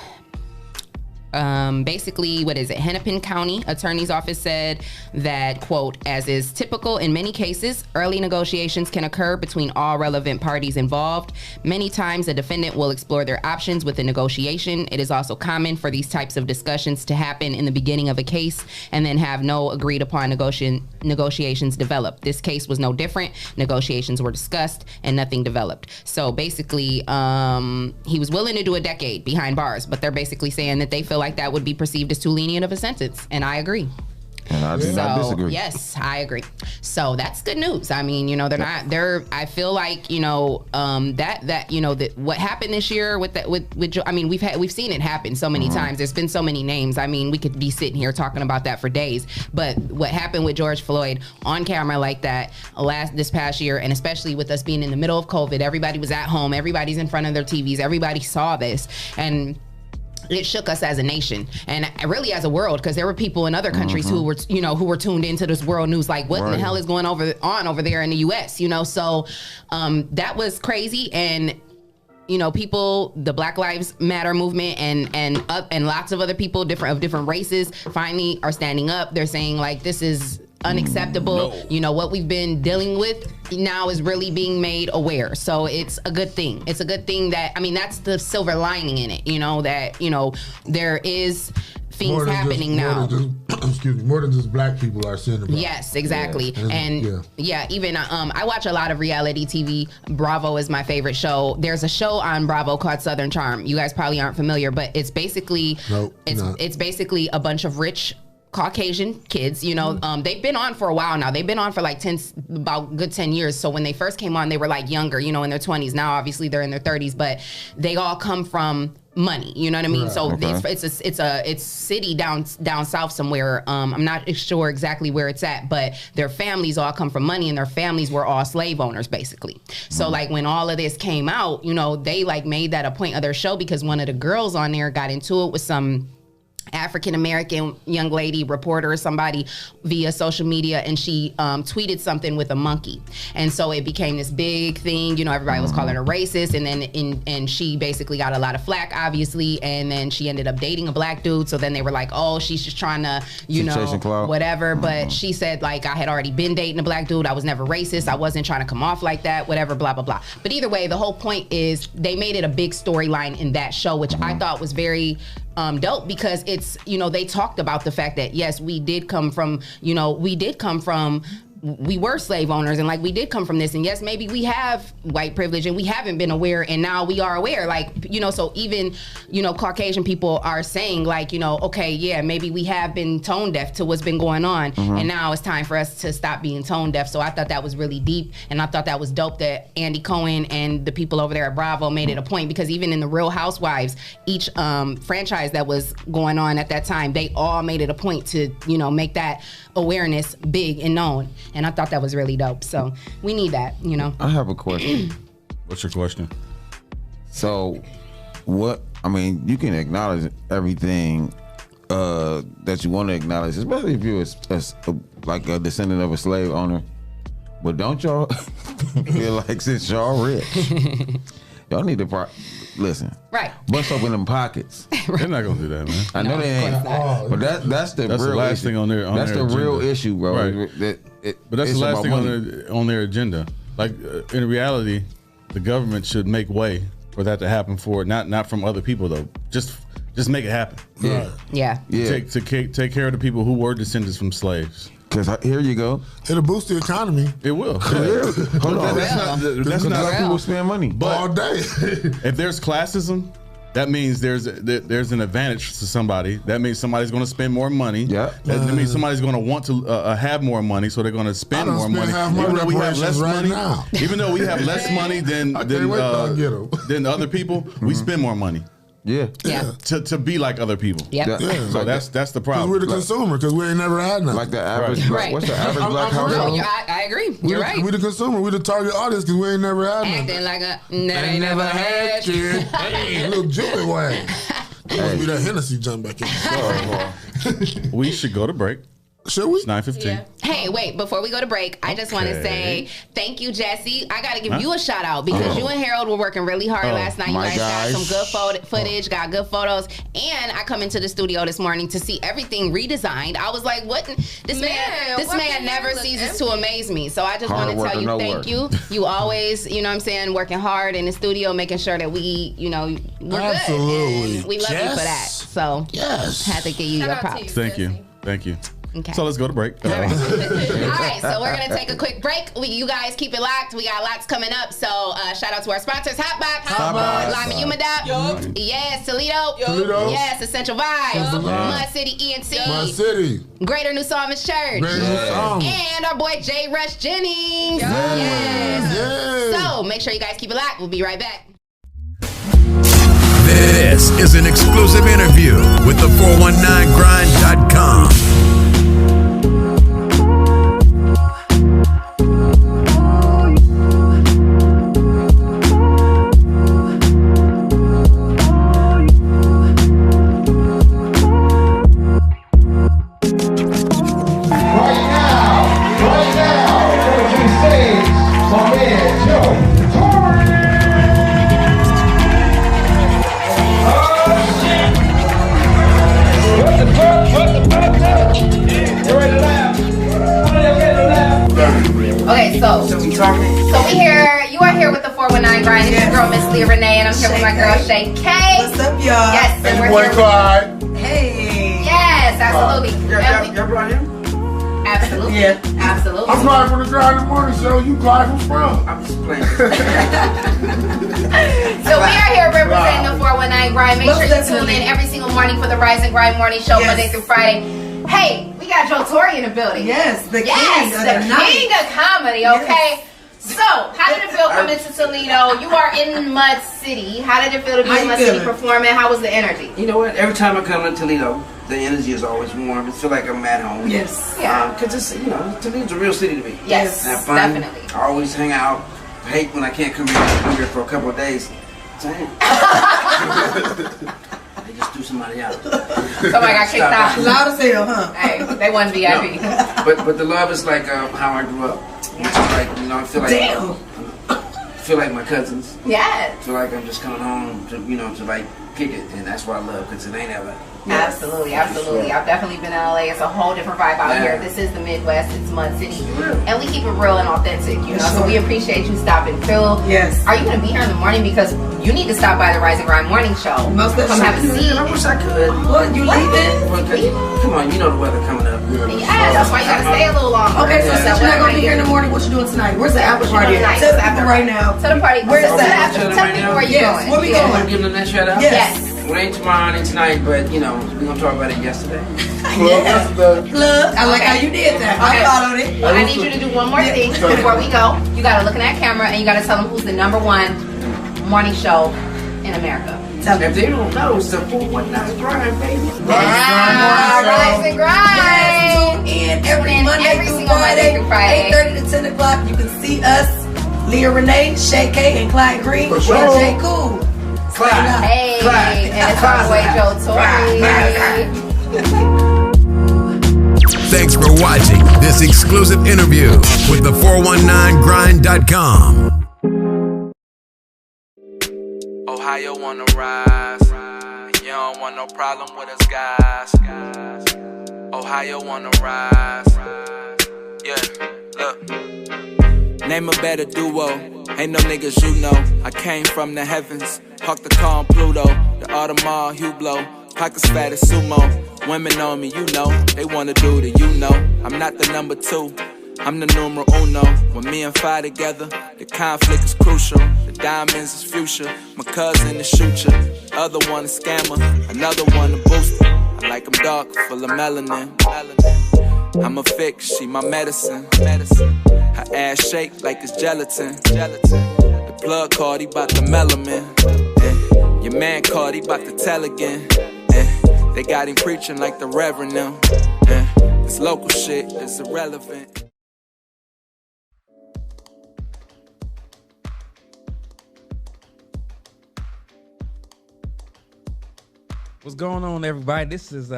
basically, what is it? Hennepin County Attorney's Office said that, quote, as is typical in many cases, early negotiations can occur between all relevant parties involved. Many times a defendant will explore their options with a negotiation. It is also common for these types of discussions to happen in the beginning of a case and then have no agreed upon negotiations develop. This case was no different. Negotiations were discussed and nothing developed. So basically, he was willing to do a decade behind bars, but they're basically saying that they feel like that would be perceived as too lenient of a sentence, and I agree. And I do not disagree. Yes, I agree. So that's good news. I mean, you know, I feel like, you know, that you know, that what happened this year with I mean, we've seen it happen so many times. There's been so many names. I mean, we could be sitting here talking about that for days. But what happened with George Floyd on camera like that this past year, and especially with us being in the middle of COVID, everybody was at home, everybody's in front of their TVs, everybody saw this, and it shook us as a nation and really as a world, because there were people in other countries who were tuned into this world news like, what in the hell is going on over there in the US, you know? So that was crazy. And you know, people, the Black Lives Matter movement and lots of other people of different races finally are standing up. They're saying like, this is unacceptable. No. You know, what we've been dealing with now is really being made aware. So it's a good thing. It's a good thing that, I mean, that's the silver lining in it, you know, that, you know, there is things happening now. More than just black people are seeing about. Yes, exactly. Yeah. And even I watch a lot of reality TV. Bravo is my favorite show. There's a show on Bravo called Southern Charm. You guys probably aren't familiar, but it's basically it's basically a bunch of rich Caucasian kids, you know, they've been on for a while now. They've been on for like about good 10 years. So when they first came on, they were like younger, you know, in their 20s. Now, obviously, they're in their 30s, but they all come from money, you know what I mean? Right. So it's a city down south somewhere. I'm not sure exactly where it's at, but their families all come from money, and their families were all slave owners, basically. So like when all of this came out, you know, they like made that a point of their show because one of the girls on there got into it with some African-American young lady reporter or somebody via social media, and she tweeted something with a monkey, and so it became this big thing. You know, everybody was calling her racist, and then and she basically got a lot of flack, obviously, and then she ended up dating a black dude. So then they were like, oh, she's just trying to, you know, whatever. But she said, like, I had already been dating a black dude. I was never racist. I wasn't trying to come off like that, whatever, blah, blah, blah. But either way, the whole point is they made it a big storyline in that show, which I thought was very dope, because it's, you know, they talked about the fact that yes, we did come from we were slave owners and like we did come from this, and yes, maybe we have white privilege and we haven't been aware, and now we are aware, like, you know, so even, you know, Caucasian people are saying like, you know, okay, yeah, maybe we have been tone deaf to what's been going on, and now it's time for us to stop being tone deaf. So I thought that was really deep, and I thought that was dope that Andy Cohen and the people over there at Bravo made it a point, because even in the Real Housewives, each franchise that was going on at that time, they all made it a point to, you know, make that awareness big and known, and I thought that was really dope. So we need that, you know. I have a question. What's your question? So, what? I mean, you can acknowledge everything that you want to acknowledge, especially if you're like a descendant of a slave owner. But don't y'all feel like since y'all rich, y'all need to listen. Right. Bust open them pockets. They're not gonna do that, man. I know they ain't. But that's the real last issue. thing on their That's the real agenda. issue, bro. Right. But that's the last thing on their agenda. Like in reality, the government should make way for that to happen. For not from other people though. Just make it happen. Yeah. Take care of the people who were descendants from slaves. Because here you go. It'll boost the economy. It will. Hold on. That's not people spend money. But all day. If there's classism, that means there's an advantage to somebody. That means somebody's going to spend more money. Yeah. That means somebody's going to want to have more money, so they're going to spend more money. Even though we have less money, even though we have less money than other people, we spend more money. Yeah. To be like other people. Yep. Yeah. So that's the problem. We're the consumer, because we ain't never had nothing. Like the average. Right. What's the average black I'm household? I agree. You're right. We the consumer. We the target audience, because we ain't never had nothing. Acting like that ain't never had you. Hey, little Julie Wang. That must be that Hennessy jump back in. We should go to break. Should we? It's 9:15. Yeah. Hey, wait, before we go to break, I just want to say thank you, Jesse. I got to give you a shout out, because you and Harold were working really hard last night. You guys got some good footage, got good photos, and I come into the studio this morning to see everything redesigned. I was like, what? This man never ceases to amaze me. So I just want to tell you thank you. You always, you know what I'm saying, working hard in the studio, making sure that we, you know, we're Absolutely. good. And we love you for that. So had to give you your props. Thank you. Okay. So let's go to break. All right, so we're going to take a quick break. You guys keep it locked. We got lots coming up. So shout out to our sponsors, Hotbox, Lima Humidop, yes, Toledo, yes, Essential Vibes, Mud City ENT, Mud City, Greater New Psalmist Church, and our boy J. Rush Jennings. Yes. So make sure you guys keep it locked. We'll be right back. This is an exclusive interview with the 419grind.com. Okay, so we here. You are here with the 419 Grind. It's your girl, Miss Leah Renee, and I'm here with my girl, Shae K. What's up, y'all? Yes, and we're boy here. Clyde. Hey. Yes, absolutely. Y'all brought him? Absolutely. Yeah. Absolutely. I'm Clyde from the Grind in the Morning Show. You Clyde from Sprung. I'm just playing. So we are here representing the 419 Grind. Make sure you tune in every single morning for the Rise and Grind Morning Show, Monday through Friday. Hey, we got Joe Torre in the building. Yes, the king of comedy, okay? So, how did it feel coming to Toledo? You are in Mud City. How did it feel to be in Mud City performing? How was the energy? You know what? Every time I come to Toledo, the energy is always warm. It feels like I'm at home. Yes. Yeah. Because it's, you know, Toledo's a real city to me. Yes, have fun. Definitely. I always hang out. I hate when I can't come here for a couple of days. Damn. They just threw somebody out. Somebody got kicked out. Loud as hell, huh? Hey, they wasn't VIP. No. But the love is like how I grew up. It's like, you know, I feel like my cousins. Yeah. I feel like I'm just coming home to, you know, to like kick it, and that's what I love because it ain't ever. Absolutely. I've definitely been in LA. It's a whole different vibe out here. This is the Midwest. It's Mud City, and we keep it real and authentic. You know, so we appreciate you stopping through. Yes. Are you going to be here in the morning because you need to stop by the Rise and Grind morning show? Most come have a seat. I wish I could. What? You leaving? Come on, you know the weather coming up. Yeah, that's why you got to stay a little longer. Okay, so since you're not going to be here in the morning, what you doing tonight? Where's the after party? Tell the people right now. Tell the party. Where's that? Tell people where you going. Where we going? Want to give them that shout out? Yes. Well, it ain't tomorrow, it ain't tonight, but you know, we're gonna talk about it yesterday. Plug. I like how you did that. I followed it. I need you to do one more thing before we go. You gotta look in that camera and you gotta tell them who's the #1 morning show in America. If they don't know, it's the 419 Grind, baby. Rise and Grind. Yes, tune in every Monday through Friday, 8:30 to 10 o'clock. You can see us, Leah Renee, Shae K, and Clyde Green, and Jay Cool. Clyde. Hey, Clyde. And it's our boy Joe Torre. Thanks for watching this exclusive interview with the 419grind.com. Ohio wanna rise. You don't want no problem with us guys. Ohio wanna rise. Yeah, look. Name a better duo. Ain't no niggas you know. I came from the heavens. Park the car on Pluto. The Audemars Hublot. Pockets fat as sumo. Women on me, you know. They wanna do the you know. I'm not the number 2. I'm the numero uno. When me and Fi together, the conflict is crucial. The diamonds is future. My cousin is shooter. Other one a scammer. Another one a booster. I like them dark, full of melanin. I'm a fix, she my medicine. Her ass shake like it's gelatin. The plug card, he bout the melanin. Your man called, he bout to tell again. They got him preaching like the Reverend now. This local shit is irrelevant. What's going on, everybody? This is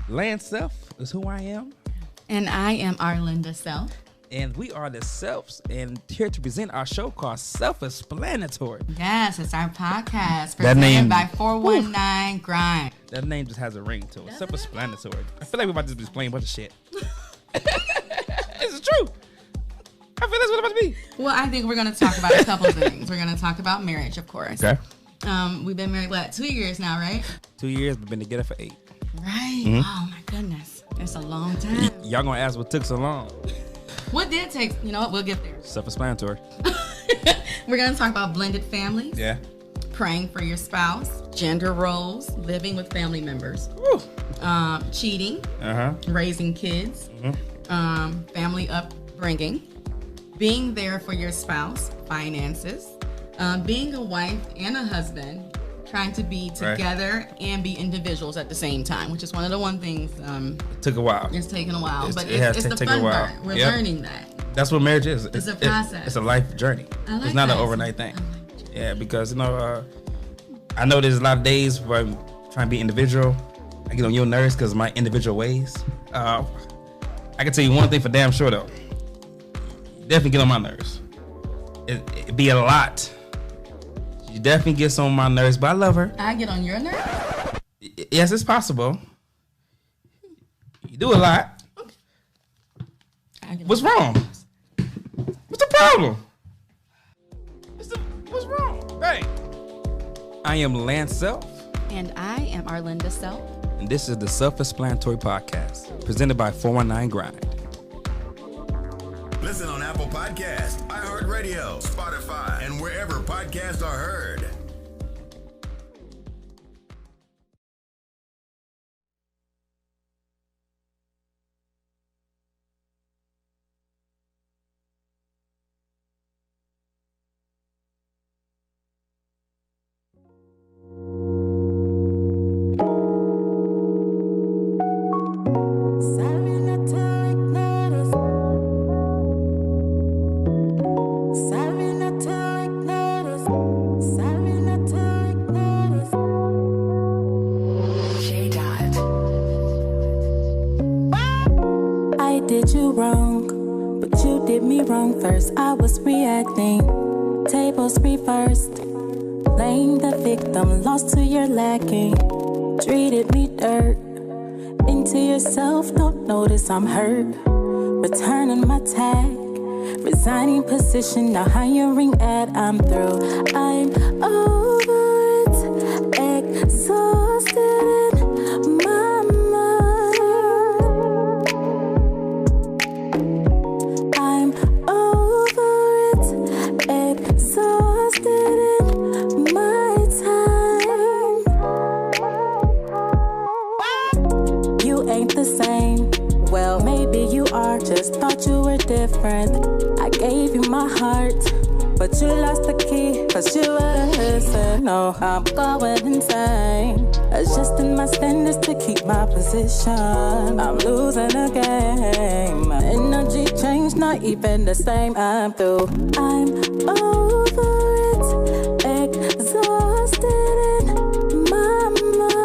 Lance Self is who I am. And I am Arlinda Self. And we are the Selfs, and here to present our show called Self-Explanatory. Yes, it's our podcast presented by 419 Grind. That name just has a ring to it. Self-Explanatory. I feel like we're about to be playing a bunch of shit. This is true. I feel that's what it's about to be. Well, I think we're going to talk about a couple of things. We're going to talk about marriage, of course. Okay. We've been married, 2 years now, right? 2 years, we've been together for 8. Right. Mm-hmm. Oh, my goodness. It's a long time. Y'all gonna ask what took so long. What did take? You know what? We'll get there. Self-explanatory. We're going to talk about blended families. Yeah. Praying for your spouse. Gender roles. Living with family members. Cheating. Raising kids. Family upbringing. Being there for your spouse. Finances. Being a wife and a husband. Trying to be together and be individuals at the same time, which is one of the things. It took a while. It's taken a while, but it has it's the taken fun a while. part. We're learning that. That's what marriage is. It's a process. It's a life journey. It's not an overnight thing. Yeah, because I know there's a lot of days where I'm trying to be individual. I get on your nerves because of my individual ways. I can tell you one thing for damn sure though. Definitely get on my nerves. It'd be a lot. She definitely gets on my nerves, but I love her. I get on your nerves? Yes, it's possible. You do a lot. What's wrong? What's the problem? What's wrong? Hey. I am Lance Self. And I am Arlinda Self. And this is the Self-Explanatory Podcast, presented by 419 Grind. Listen on Apple Podcasts, iHeartRadio, Spotify, and wherever podcasts are heard. First, I was reacting, tables reversed. Blame the victim, lost to your lacking. Treated me dirt. Into yourself, don't notice I'm hurt. Returning my tag. Resigning position, now hiring ad. I'm through. I'm over it. Exhausted in my mind. I'm over it. Exhausted in my time. You ain't the same. Well, maybe you are. Just thought you were different. I gave you my heart, but you lost the key, cause you wouldn't listen. No, I'm going insane. Adjusting my standards to keep my position. I'm losing the game. My energy changed, not even the same. I'm through. I'm over it. Exhausted in my mind.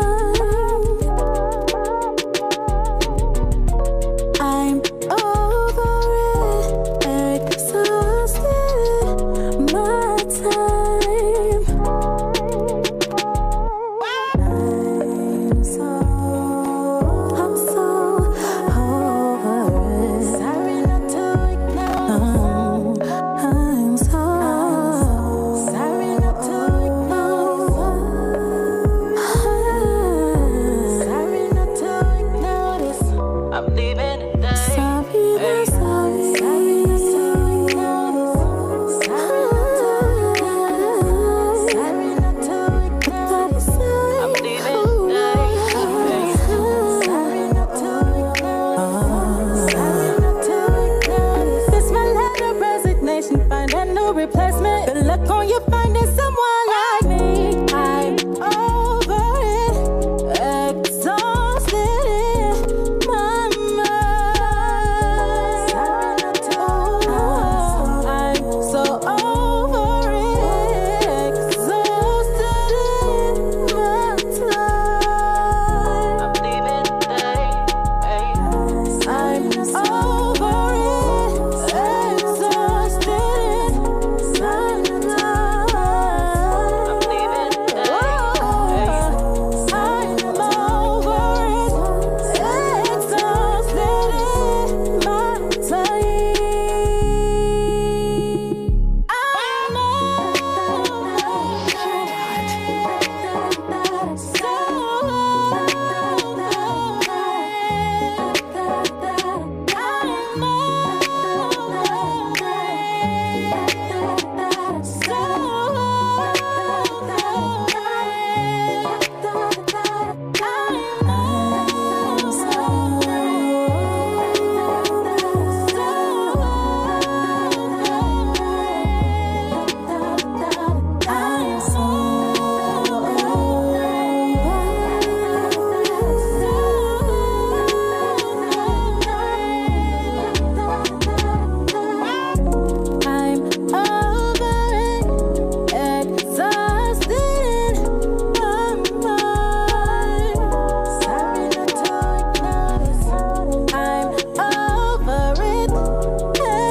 I'm over it. Exhausted my time. I'm so over it. Sorry not to ignore. I'm so sorry not to ignore. Sorry not to ignore this. I'm leaving today. Sorry not to this my letter of resignation. Find a new replacement. Good luck on you finding someone like me. I'm over it. Exhausted in my mind. I'm so over it. Exhausted in my time. I'm leaving today. I'm over it. Exhausted in my time. I'm leaving today. I'm over it.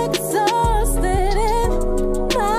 Exhausted in my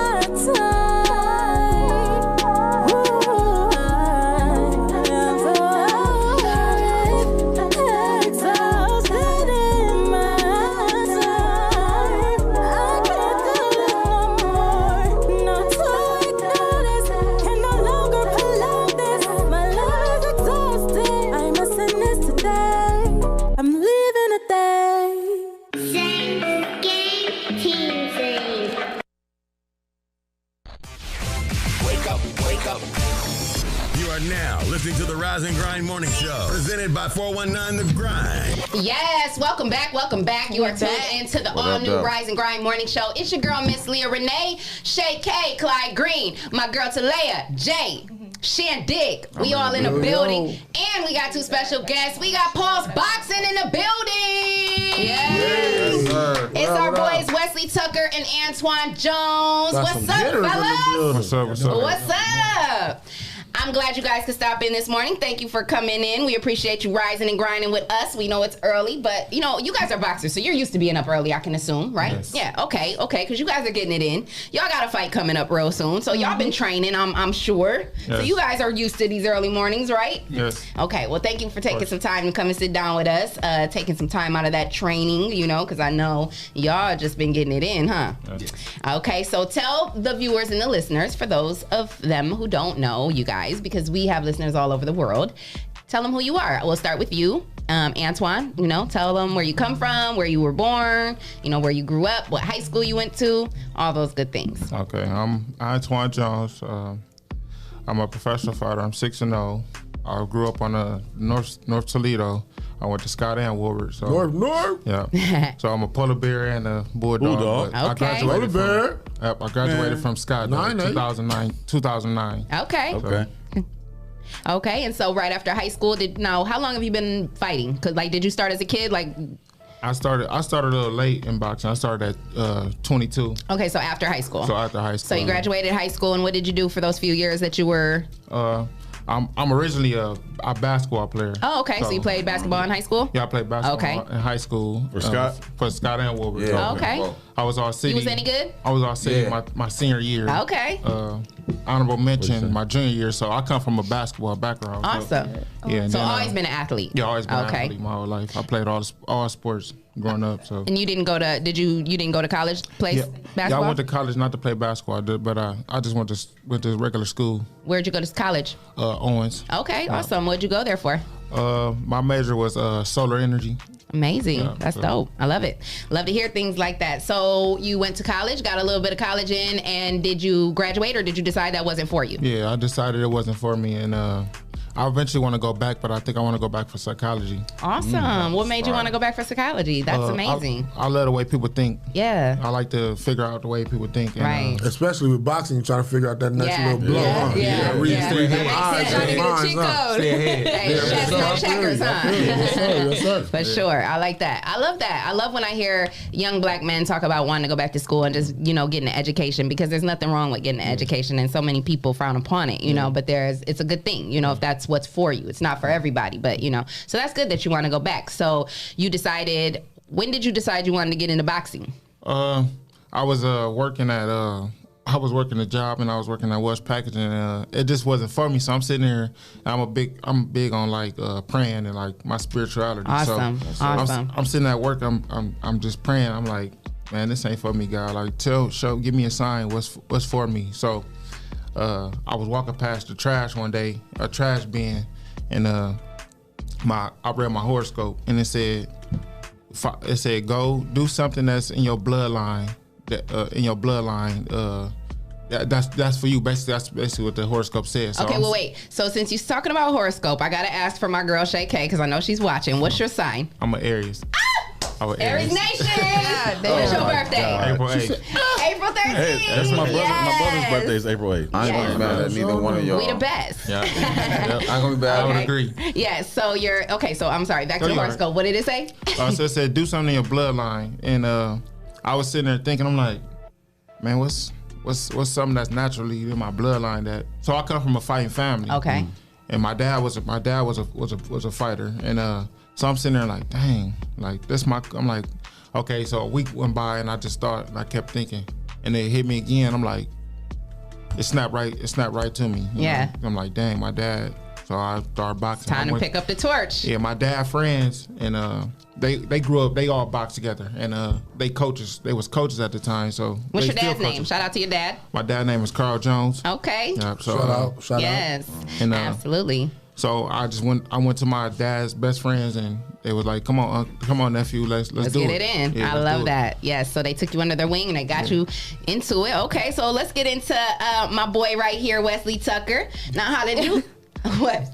You are now listening to the Rise and Grind Morning Show, presented by 419 The Grind. Yes, welcome back. You are tuned into the all-new Rise and Grind Morning Show. It's your girl, Miss Leah Renee, Shae K, Clyde Green, my girl Talaia, Jay, Shandick. We all in the building. And we got two special guests. We got Paul's Boxing in the building. Yes. It's our boys Wesley Tucker and Antoine Jones. What's up, fellas? What's up? What's up? I'm glad you guys could stop in this morning. Thank you for coming in. We appreciate you rising and grinding with us. We know it's early, but you know, you guys are boxers, so you're used to being up early, I can assume, right? Yes. Yeah, okay, because you guys are getting it in. Y'all got a fight coming up real soon, so y'all been training, I'm sure. So Yes. you guys are used to these early mornings, right? Yes. Okay, well, thank you for taking some time to come and sit down with us, taking some time out of that training, you know, because I know y'all just been getting it in, huh? Yes. Okay, so tell the viewers and the listeners, for those of them who don't know you guys, because we have listeners all over the world, tell them who you are. We'll start with you, Antoine. You know, tell them where you come from, where you were born, you know, where you grew up, what high school you went to, all those good things. Okay, I'm Antoine Jones. I'm a professional fighter. I'm 6-0. I grew up on North Toledo. I went to Scott and Woolward. So North. Yeah. So I'm a polar bear and a bulldog. Okay. I graduated from Scott in 2009. Okay. Okay, and so right after high school, how long have you been fighting? Because did you start as a kid? I started a little late in boxing. I started at 22. Okay, so after high school. So you graduated high school, and what did you do for those few years that you were? I'm originally a basketball player. Oh, okay. So you played basketball in high school? Yeah, I played basketball in high school. For Scott? For Scott and Woolward. Yeah. Okay. I was all city. You was any good? I was all city my senior year. Okay. Honorable mention my junior year. So I come from a basketball background. Awesome. So always been an athlete? Yeah, always been an athlete my whole life. I played all sports growing up. So. And you didn't go to, you didn't go to college to play basketball? Yeah, I went to college not to play basketball, but I just went to regular school. Where'd you go to college? Owens. Okay, awesome. What'd you go there for? My major was solar energy. Amazing. That's dope. I love it. Love to hear things like that. So you went to college, got a little bit of college in, and did you graduate or did you decide that wasn't for you? Yeah, I decided it wasn't for me, and I eventually want to go back, but I think I want to go back for psychology. Awesome. What made you want to go back for psychology? That's amazing. I love the way people think. Yeah. I like to figure out the way people think. And, right. Especially with boxing, you try to figure out that next little blow. Checkers, huh? Yes, sir. For sure. I like that. I love that. I love when I hear young black men talk about wanting to go back to school and just, getting an education, because there's nothing wrong with getting an education, and so many people frown upon it, but it's a good thing, if that's what's for you. It's not for everybody, but so that's good that you want to go back. So you decided, when did you decide you wanted to get into boxing? I was working a job, and I was working at West Packaging, and it just wasn't for me. So I'm sitting here, and I'm big on praying and my spirituality. Awesome. So I'm sitting at work, I'm just praying. I'm like, man, this ain't for me, God. Give me a sign what's for me. So I was walking past the trash one day, a trash bin, and I read my horoscope, and it said go do something that's in your bloodline. That's for you. Basically, that's basically what the horoscope says. So okay, well, wait. So since you're talking about horoscope, I gotta ask for my girl Shae K, because I know she's watching. What's your sign? I'm an Aries. Aries Nation. When's your birthday? April 8th. April 13th. Hey, that's my brother. My brother's birthday is April 8th. I ain't gonna be mad at neither one of y'all. We the best. Yeah. I ain't gonna be bad. I would agree. Yeah. So you're okay. So I'm sorry. Back to the horoscope. What did it say? So it said do something in your bloodline, and I was sitting there thinking, I'm like, man, what's something that's naturally in my bloodline so I come from a fighting family. Okay. And my dad was a fighter, and so I'm sitting there like, dang, I'm like, okay. So a week went by, and I just thought, and I kept thinking, and it hit me again. I'm like, it snapped right to me. You know? I'm like, dang, my dad. So I started boxing. Time to pick up the torch. Yeah, my dad friends, and they grew up. They all boxed together, and they was coaches at the time. So what's your dad's name? Shout out to your dad. My dad's name is Carl Jones. Okay. Yeah, so, shout out. Yes. And, absolutely. So I went to my dad's best friends, and they was like, "Come on, nephew, let's do it. Let's get it in." Yeah, I love that. Yes. So they took you under their wing and they got you into it. Okay. So let's get into my boy right here, Wesley Tucker. Now, how did you? What?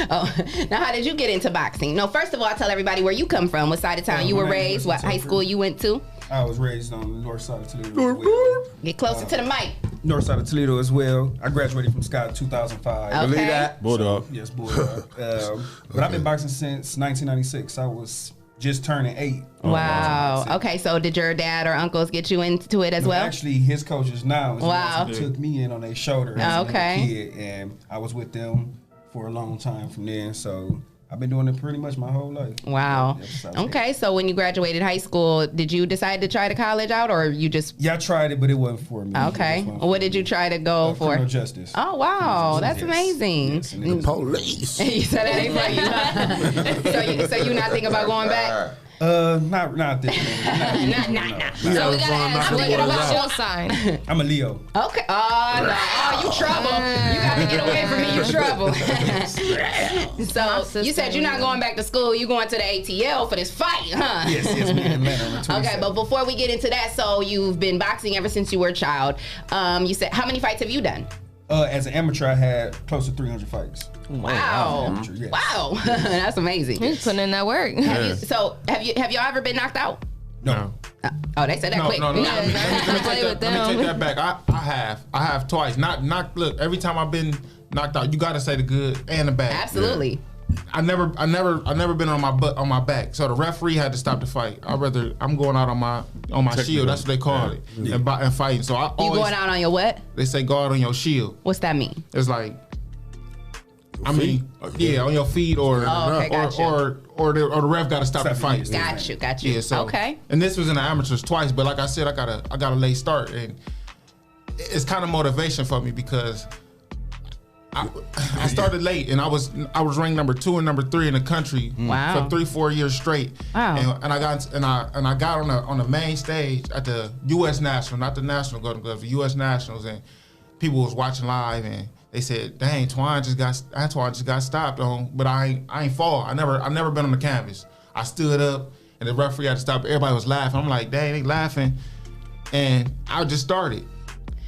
Oh, now how did you get into boxing? No, first of all, tell everybody where you come from, what side of town you were raised, what high school you went to. I was raised on the north side of Toledo. Get closer to the mic. North side of Toledo as well. I graduated from Scott in 2005. Okay. Believe that? Bulldog. Yes, Bulldog. But I've been boxing since 1996. I was just turning 8. Wow. Okay, so did your dad or uncles get you into it as well? Actually, his coaches now is the Wow. ones who took me in on their shoulder as Okay. a kid, and I was with them for a long time from then. So I've been doing it pretty much my whole life. Wow. Okay, so when you graduated high school, did you decide to try to college out, or you just? Yeah, I tried it, but it wasn't for me. Okay. What did you try to go for? Criminal justice. Oh wow, that's amazing. The police. You said that ain't for you. Huh? so you not thinking about going back? Not this. Nah. So we gotta ask, I'm thinking about your sign. I'm a Leo. Okay. Oh no. Oh, you trouble. You gotta get away from me. You trouble. So you said you're not going back to school. You going to the ATL for this fight, huh? Yes, me and Atlanta. Okay, but before we get into that, so you've been boxing ever since you were a child. You said, how many fights have you done? As an amateur, I had close to 300 fights. Wow. Amateur, yes. Wow. That's amazing. He's putting in that work. Have you ever been knocked out? No. Oh, they said that quick. Let me take that back. I have twice. Look, every time I've been knocked out, you got to say the good and the bad. Absolutely. I never been on my back. So the referee had to stop the fight. I'm going out on my shield. That's what they call it. And fighting. So I always, going out on your what? They say go out on your shield. What's that mean? It's like, on your feet or the ref got to stop the fight. Got you. Yeah, so, okay. And this was in the amateurs twice, but like I said, I got a late start, and it's kind of motivation for me because I started late, and I was ranked number 2 and number 3 in the country for 3-4 years straight. Wow. And I got on the main stage at the U.S. National, not the National Golden Gloves, the U.S. Nationals, and people was watching live, and they said, "Dang, Antoine just got stopped on," but I ain't fall. I never been on the canvas. I stood up, and the referee had to stop. Everybody was laughing. I'm like, "Dang, they laughing," and I just started.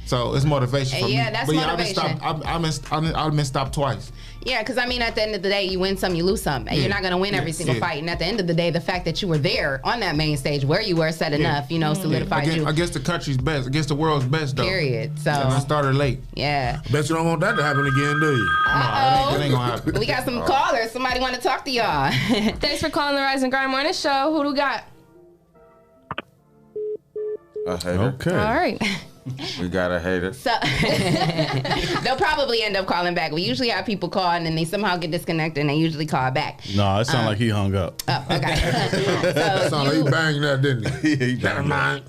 So it's motivation for me. Yeah, that's motivation. I've been stopped twice. Yeah, because I mean, at the end of the day, you win some, you lose some. And you're not going to win every single fight. And at the end of the day, the fact that you were there on that main stage where you were said enough, solidified you. Against the country's best, against the world's best, though. Period. So and I started late. Yeah. I bet you don't want that to happen again, do you? No, it ain't gonna happen. We got some callers. Somebody want to talk to y'all. Thanks for calling the Rise and Grind Morning Show. Who do we got? A hater. Okay. All right. We got a hater. So they'll probably end up calling back. We usually have people call and then they somehow get disconnected and they usually call back. No, it sounded like he hung up. Oh, okay. Sound like he banged that, didn't he? Never mind.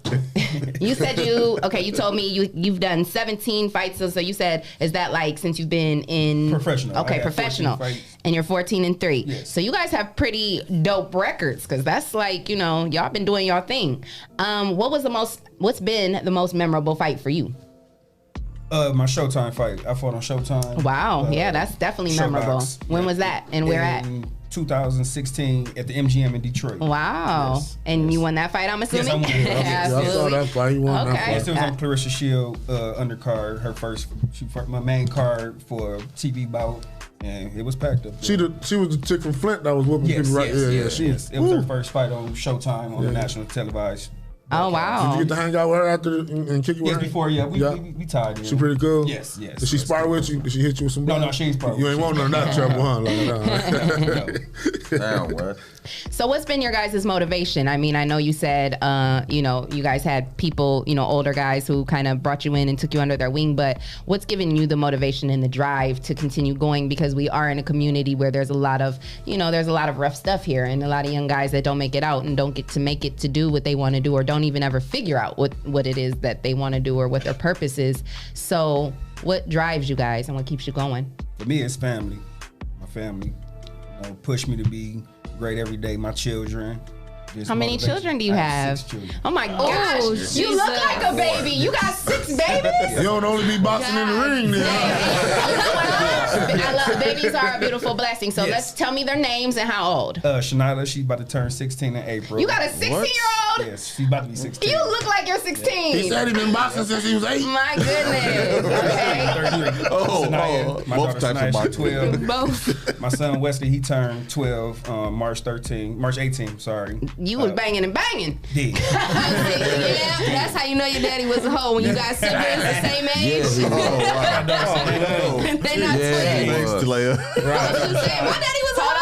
You said you told me you've done 17 fights. So you said, is that like since you've been in professional? Okay, professional. And you're 14-3. Yes. So you guys have pretty dope records because that's like, y'all been doing y'all thing. What's been the most memorable fight for you? My Showtime fight. I fought on Showtime. Wow. Yeah, that's definitely memorable. When was that? And where at? 2016 at the MGM in Detroit. Wow. Yes. And you won that fight, I'm assuming? Yes, I won. I saw that fight. You won that fight. Yes, it was on Clarissa Shield undercard. Her first, my main card for TV bout. And it was packed up. She was the chick from Flint that was whooping people, right? Yes. It was her first fight on Showtime on the national televised. Oh wow! Did you get to hang out with her after and kick you with her? Yes, before. We tied. She pretty cool. Yes. Did she spar with you? Did she hit you with some? No, she ain't spar. You ain't want none of that trouble, huh? Damn, what? So what's been your guys' motivation? I mean, I know you said, you guys had people, older guys who kind of brought you in and took you under their wing, but what's giving you the motivation and the drive to continue going? Because we are in a community where there's a lot of, there's a lot of rough stuff here and a lot of young guys that don't make it out and don't get to make it to do what they want to do or don't even ever figure out what it is that they want to do or what their purpose is. So what drives you guys and what keeps you going? For me, it's family. My family push me to be great every day. My children. How many children do you have? 6 children. Oh my gosh. You look like a baby. You got 6 babies? You don't only be boxing in the ring then. I love babies are a beautiful blessing. So let's tell me their names and how old. Shania, she's about to turn 16 in April. You got a 16-year-old? Yes, she's about to be 16. You look like you're 16. He said he been boxing since he was 8. My goodness. Okay. Shania, my daughter Shania, she's 12. Both. My son Wesley, he turned 12 March 18, sorry. You was banging and banging. Yeah. Yeah, that's how you know your daddy was a hoe when you got siblings the same age. Yeah, They're not twins. Thanks, Talaia. I was just saying, my daddy was a hoe.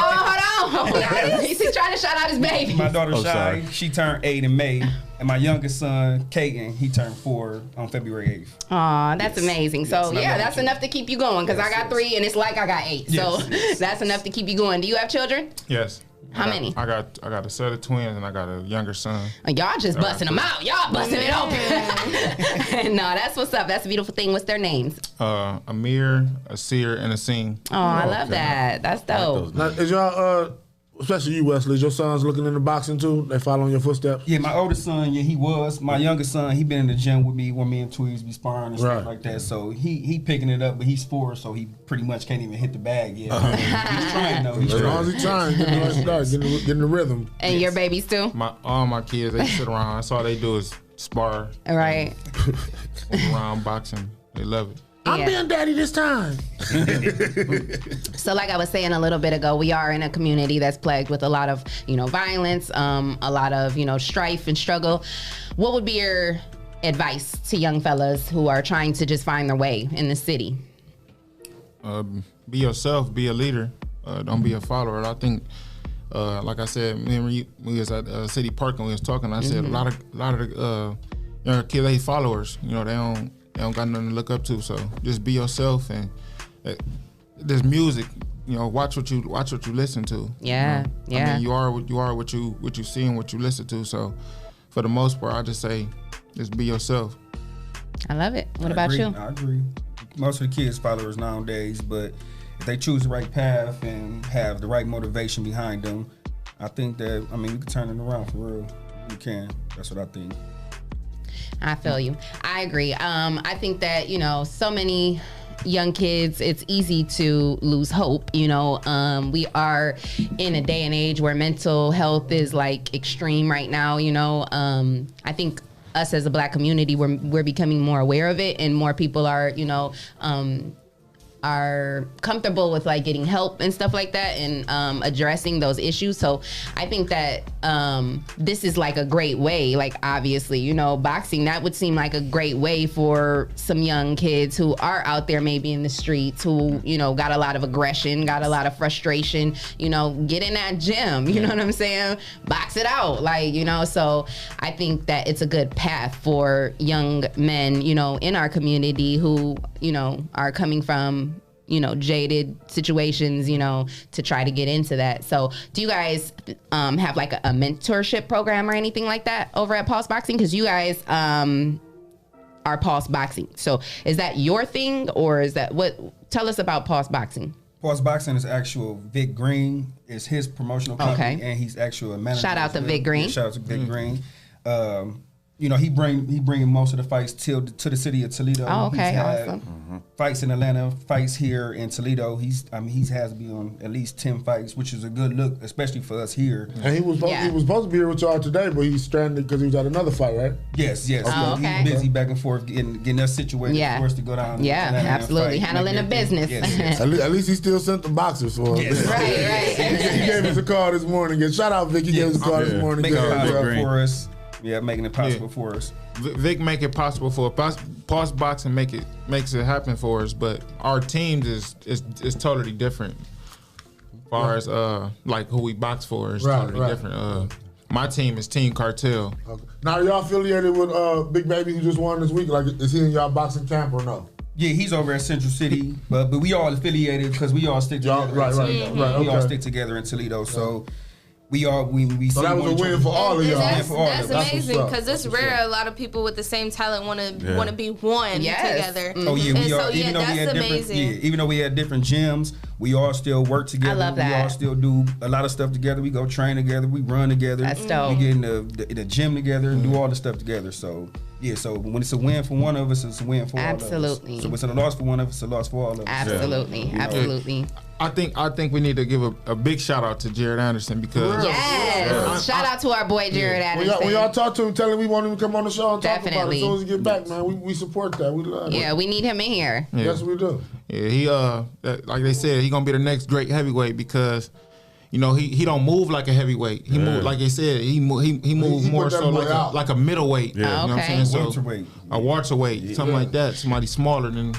Hold He's trying to shout out his baby. My daughter Shae, sorry. she turned 8 in May, and my youngest son, Kaden, he turned 4 on February 8th. Aw, that's amazing. So Yes, yeah, that's enough to keep you going because I got 3 and it's like I got 8. So that's enough to keep you going. Do you have children? Yes. How many? I got a set of twins and I got a younger son. Y'all just busting them out. Y'all busting it open. No, that's what's up. That's a beautiful thing. What's their names? Amir, Asir, and Asim. Oh, I love that. That's dope. Now, is y'all, especially you, Wesley, is your sons looking into boxing too? They following your footsteps? Yeah, my oldest son, yeah, he was. My youngest son, he been in the gym with me when me and Tweez be sparring and stuff like that. So he picking it up, but he's 4, so he pretty much can't even hit the bag yet. He's trying though. He's As long as he's trying, getting the rhythm. And your babies too? All my kids, they sit around. That's all they do is spar. Right. Around boxing. They love it. I'm being daddy this time. So like I was saying a little bit ago, we are in a community that's plagued with a lot of, violence, a lot of, strife and struggle. What would be your advice to young fellas who are trying to just find their way in the city? Be yourself, be a leader. Don't be a follower. I think, like I said, we was at City Park and we was talking. I said a lot of the kids, they followers. They don't got nothing to look up to. So just be yourself, and there's music. Watch what you listen to. Yeah, yeah. I mean, you are what you see and what you listen to. So for the most part, I just say, just be yourself. I love it. What about you? I agree. Most of the kids followers nowadays, but if they choose the right path and have the right motivation behind them, I think that we can turn it around for real. We can. That's what I think. I feel you. I agree. I think that, so many young kids, it's easy to lose hope. We are in a day and age where mental health is like extreme right now. I think us as a Black community, we're becoming more aware of it, and more people are, are comfortable with like getting help and stuff like that, and addressing those issues. So I think that this is like a great way, like obviously, boxing, that would seem like a great way for some young kids who are out there maybe in the streets, who, got a lot of aggression, got a lot of frustration, get in that gym, you know what I'm saying? Box it out, so I think that it's a good path for young men, in our community who, are coming from, jaded situations, to try to get into that. So do you guys have like a mentorship program or anything like that over at Pulse Boxing? Because you guys are Pulse Boxing. So is that your thing, or is that tell us about Pulse Boxing. Pulse Boxing is actual Vic Green. Is his promotional company, and he's actually a manager. Shout out to Vic Green. Yeah, shout out to Vic Green. He bringing most of the fights to the city of Toledo. Oh, okay, he's had awesome. Fights in Atlanta, fights here in Toledo. He has to be on at least 10 fights, which is a good look, especially for us here. And he was supposed to be here with y'all today, but he's stranded because he was at another fight, right? Yes. Okay. He's busy back and forth getting us situated for us to go down. Yeah, absolutely, handling the business. Yes. At least he still sent the boxers for us. Yes. Right. He gave us a call this morning. Shout out Vic. He gave us a call this morning. Making it possible for us. Yeah, making it possible for us. Vic make it possible for us. Pulse Boxing makes it happen for us, but our teams is totally different. As far as like who we box for is totally different. My team is Team Cartel. Okay. Now, are y'all affiliated with Big Baby who just won this week? Like, is he in y'all boxing camp or no? Yeah, he's over at Central City, but we all affiliated because we all stick together. Right. We all stick together in Toledo, so. We so that was a win for all of y'all. That's amazing, because it's rare. A lot of people with the same talent want to be one together. Oh yeah, even though we had different gyms, we all still work together. I love that. We all still do a lot of stuff together. We go train together. We run together. That's dope. We get in the gym together and do all the stuff together. So yeah, so when it's a win for one of us, it's a win for all of us. Absolutely. So when it's a loss for one of us, it's a loss for all of us. Absolutely. I think we need to give a big shout out to Jared Anderson because shout out to our boy Jared Anderson. When y'all talk to him, tell him we want him to come on the show and talk about it. As soon as he get back, man, we support that. We love it. Yeah, we need him in here. Yeah. Yes, we do. Yeah, he like they said, he gonna be the next great heavyweight because he don't move like a heavyweight. He move like they said. He moves more so like a middleweight. Yeah. You know what I'm saying? So welterweight. A welterweight, something like that. Somebody smaller than.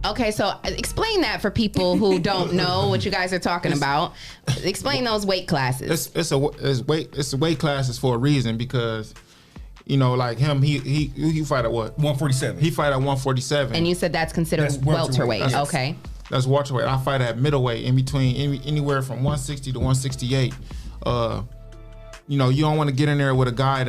Okay, so explain that for people who don't know what you guys are talking about. Explain those weight classes. It's weight classes for a reason because, you know, like him, he fight at what? 147. He fight at 147. And you said that's considered welterweight. Okay. That's welterweight. I fight at middleweight, in between anywhere from 160 to 168. You know, you don't want to get in there with a guy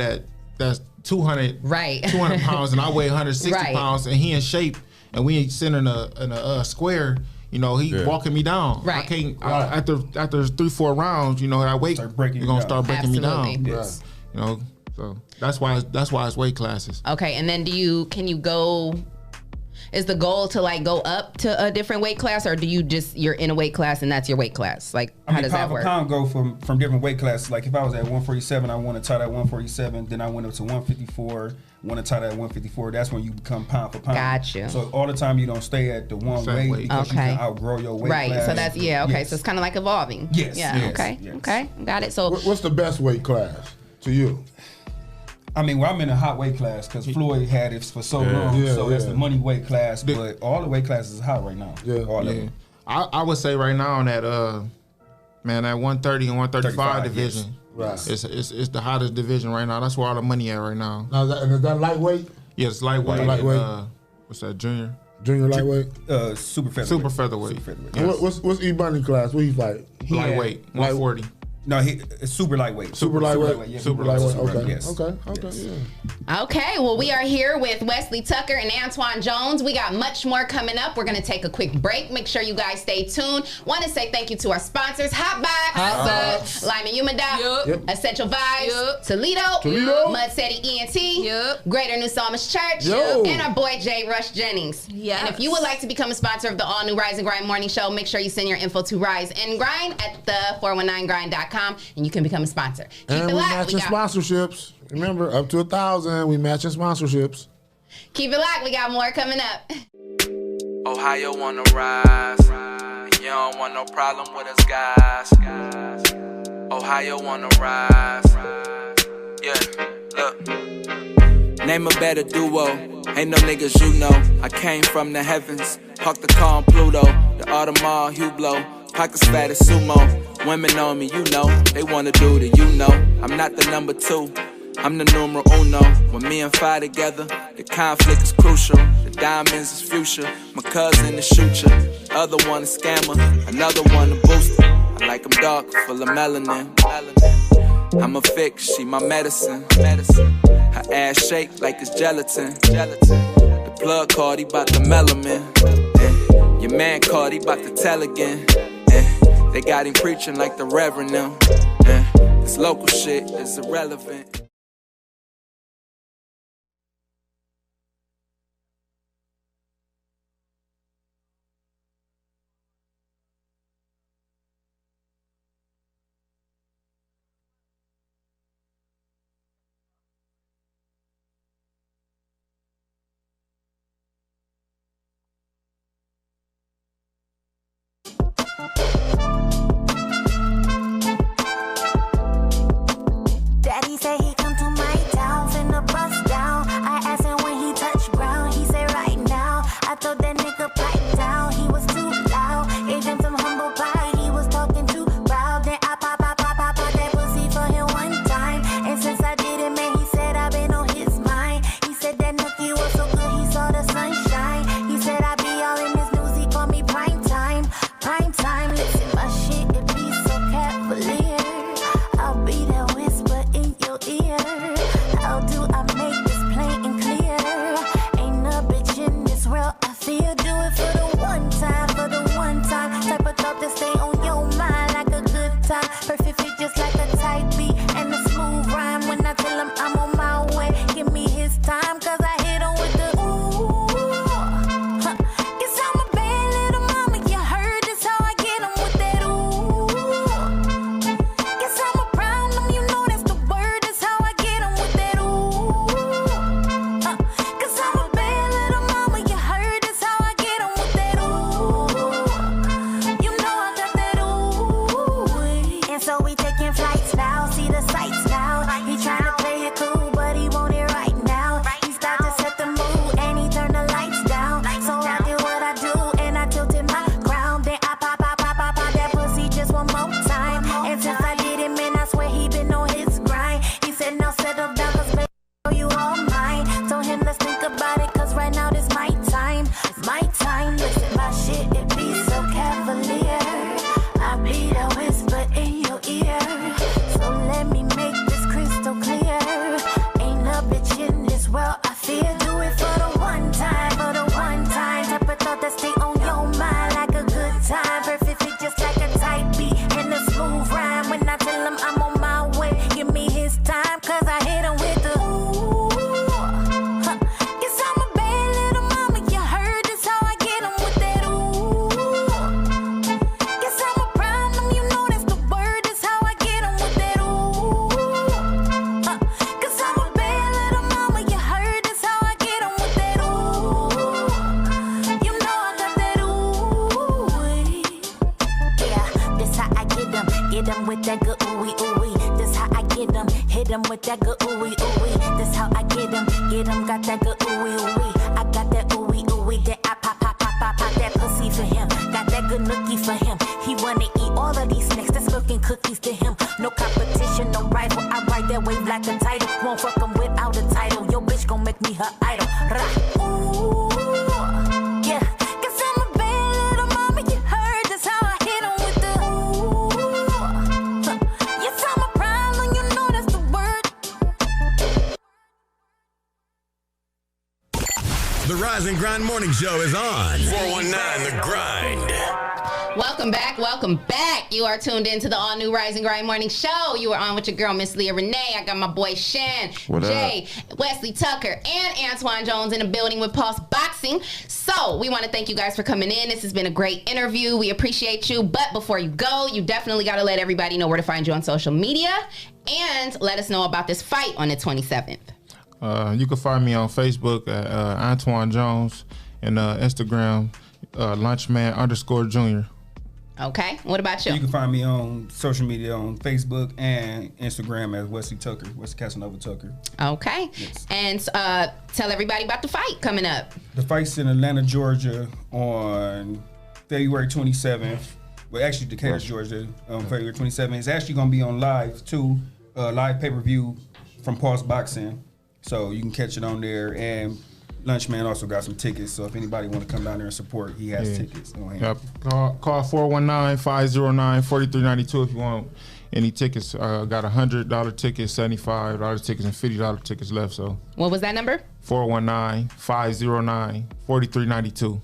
that's 200 pounds and I weigh 160 pounds and he in shape and we ain't sitting in a square. You know, he walking me down. Right. I can't after 3-4 rounds. You know, that weight you're gonna start breaking me down. Yes. You know, so that's why it's weight classes. Okay, and then can you go? Is the goal to like go up to a different weight class, or do you you're in a weight class and that's your weight class? Like, how does that work? Pound go from different weight classes. Like if I was at 147, I want to tie that 147. Then I went up to 154. Want to tie that 154. That's when you become pound for pound. Got you. So all the time you don't stay at the one weight because you can outgrow your weight class. Right. So that's okay. So it's kind of like evolving. Yes. Yeah. Yes. Okay. Yes. Okay. Got it. So what's the best weight class to you? I mean, I'm in a hot weight class because Floyd had it for so long. So that's the money weight class. But all the weight classes is hot right now. Yeah. All of them. I would say right now that that 130 and 135 division. Yes. Right. It's the hottest division right now. That's where all the money at right now. Now is that lightweight? Yeah, it's lightweight. Lightweight. What's that? Junior lightweight. Super featherweight. Super featherweight. Yes. What's E Bunny class? What he fight? Lightweight. 140. No, it's super lightweight. Super lightweight. Yeah, super lightweight. Okay. Yes. Okay. Yes. Yeah. Okay, well, we are here with Wesley Tucker and Antoine Jones. We got much more coming up. We're going to take a quick break. Make sure you guys stay tuned. Want to say thank you to our sponsors, Hotbox, Lyman Humida, Essential Vibes, Toledo, Mud City ENT, Greater New Psalmist Church, and our boy Jay Rush Jennings. Yes. And if you would like to become a sponsor of the all-new Rise and Grind Morning Show, make sure you send your info to Rise and Grind at the 419grind.com. And you can become a sponsor. And we matching sponsorships. Remember, up to 1,000, we matching sponsorships. Keep it locked. We got more coming up. Ohio wanna rise. You don't want no problem with us guys. Ohio wanna rise. Yeah, look. Name a better duo. Ain't no niggas you know. I came from the heavens. Parked the car on Pluto. The Audemars Hublot. Pockets fat as sumo. Women on me, you know. They wanna do the you know. I'm not the number 2. I'm the numero uno. When me and Fi together, the conflict is crucial. The diamonds is future. My cousin is shooter. Other one a scammer. Another one a booster. I like them dark, full of melanin. I'm a fix, she my medicine. Her ass shake like it's gelatin. The plug card, he bout the melanin. Your man called, he bout to tell again. They got him preaching like the Reverend now. This local shit is irrelevant. Daddy say he 'em with that good ooey ooey. This how I get them. Hit 'em with that good ooey ooey. This how I get them. Got that good ooey ooey. I got that ooey ooey. That I pop that pussy for him. Got that good nookie for him. He wanna eat all of these snacks. That's cooking cookies to him. No competition, no rival. I ride that wave like a title. Won't fuck him without a title. Yo, bitch gon' make me her idol. Ooh, yeah. Cause I'm a bad little mama. You heard that's how I hit him with the ooh. You tell my problem, you know that's the word. The Rise and Grind Morning Show is on 419 The Grind. Welcome back. You are tuned in to the all-new Rise and Grind Morning Show. You are on with your girl, Miss Leah Renee. I got my boy Shan, Jay, Wesley Tucker, and Antoine Jones in the building with Pulse Boxing. So we want to thank you guys for coming in. This has been a great interview. We appreciate you. But before you go, you definitely got to let everybody know where to find you on social media and let us know about this fight on the 27th. You can find me on Facebook at Antoine Jones and Instagram Lunchman_Jr. Okay. What about you? You can find me on social media on Facebook and Instagram as Wesley Tucker, Wesley Casanova Tucker. Okay. Yes. And tell everybody about the fight coming up. The fight's in Atlanta, Georgia on February 27th. Well, actually, Decatur, Georgia on February 27th. It's actually going to be on live, too. Live pay-per-view from Pulse Boxing. So you can catch it on there. And Lunchman also got some tickets, so if anybody want to come down there and support, he has tickets on hand. Yep. Call 419-509-4392 if you want any tickets. Got $100 tickets, $75 tickets, and $50 tickets left. So what was that number? 419-509-4392.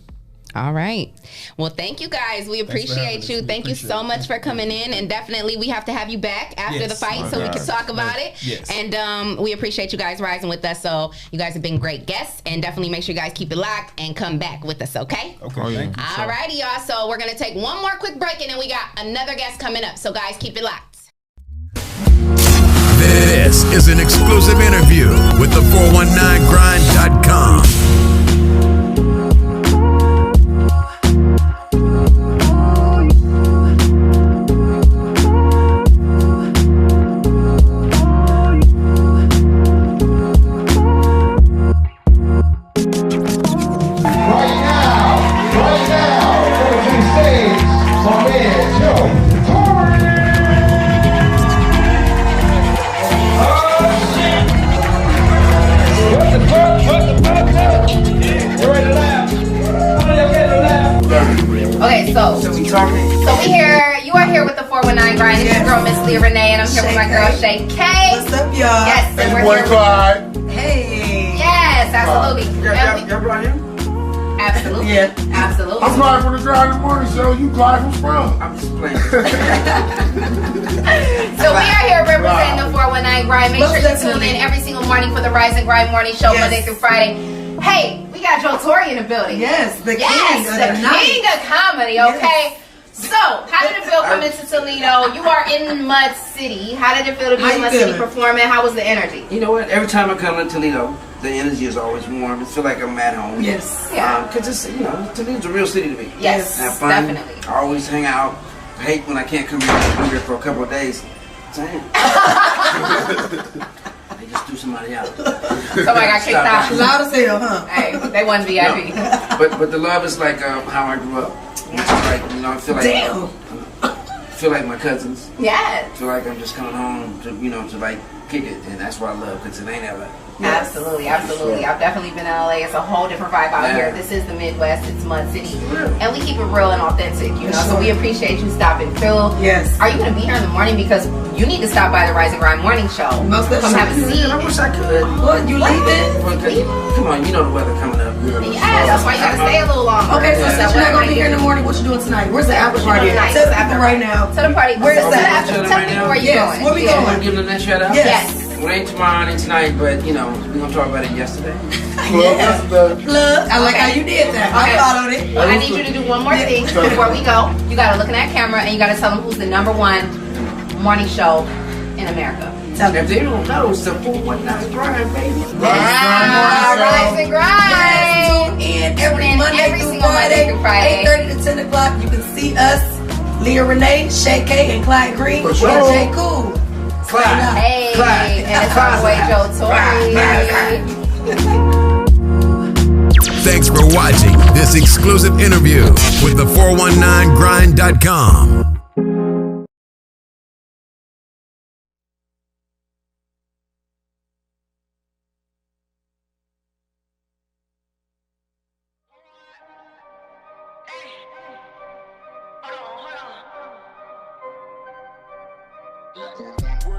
All right. Well, thank you guys. We appreciate you. Thank you so much for coming in. And definitely we have to have you back after the fight so we can talk about it. Yes. And we appreciate you guys rising with us. So you guys have been great guests. And definitely make sure you guys keep it locked and come back with us, okay? Okay. Thank you. All righty, y'all. So we're going to take one more quick break and then we got another guest coming up. So guys, keep it locked. This is an exclusive interview with the 419grind.com. Okay, so we here. You are here with the 419 Grind. It's your girl, Miss Leah Renee, and I'm here with my girl, Shae. What's up, y'all? Yes, and we're here. Clyde. Hey. Yes, absolutely. Y'all brought him? Absolutely. Yeah. Absolutely. I'm Clyde from the Grind Morning Show. You Clyde from Sprung. I'm just playing. So we are here representing the 419 Grind. Make sure you tune in every single morning for the Rise and Grind Morning Show, Monday through Friday. Hey, we got Joe Torre in the building. Yes, the king of comedy, okay? So, how did it feel coming to Toledo? You are in Mud City. How did it feel to be in Mud City performing? How was the energy? You know what? Every time I come to Toledo, the energy is always warm. I feel like I'm at home. Yes. Yeah. Because it's, Toledo's a real city to me. Yes, have fun. definitely. I always hang out. I hate when I can't come here for a couple of days. Damn. They just threw somebody out. Somebody got kicked out. Loud as hell, huh? Hey, they wasn't VIP. No. But the love is like how I grew up. It's like, I feel like feel like my cousins. Yeah. Feel like I'm just coming home to like kick it, and that's what I love because it ain't LA. Yes. Absolutely. I've definitely been in LA. It's a whole different vibe out here. This is the Midwest. It's Mud City, and we keep it real and authentic. So we appreciate you stopping through. Yes. Are you going to be here in the morning because you need to stop by the Rise and Grind Morning Show? Most come have a seat. I wish I could. What? You leaving? Come on, you know the weather coming up. Yeah, that's why you got to stay a little longer. Okay, so since you're not gonna be here in the morning, what you doing tonight? Where's the after party? Tell the people right now. Tell the party. Where's that? Tell people where you going. Where we going? Give them that shout out. Yes. Well, it ain't tomorrow, it ain't tonight, but we're gonna talk about it yesterday. Plug. I like how you did that. I followed it. Well, I need you to do one more thing before we go. You gotta look in that camera and you gotta tell them who's the #1 morning show in America. If they don't know, it's the 419 Grind, baby. Rise and Grind. Yes, tune in every Monday through Friday, 8:30 to 10 o'clock. You can see us, Leah Renee, Shae K, and Clyde Green, and J. Cool. Clyde. Hey, Clyde. And it's our boy Joe Torre. Thanks for watching this exclusive interview with the 419grind.com.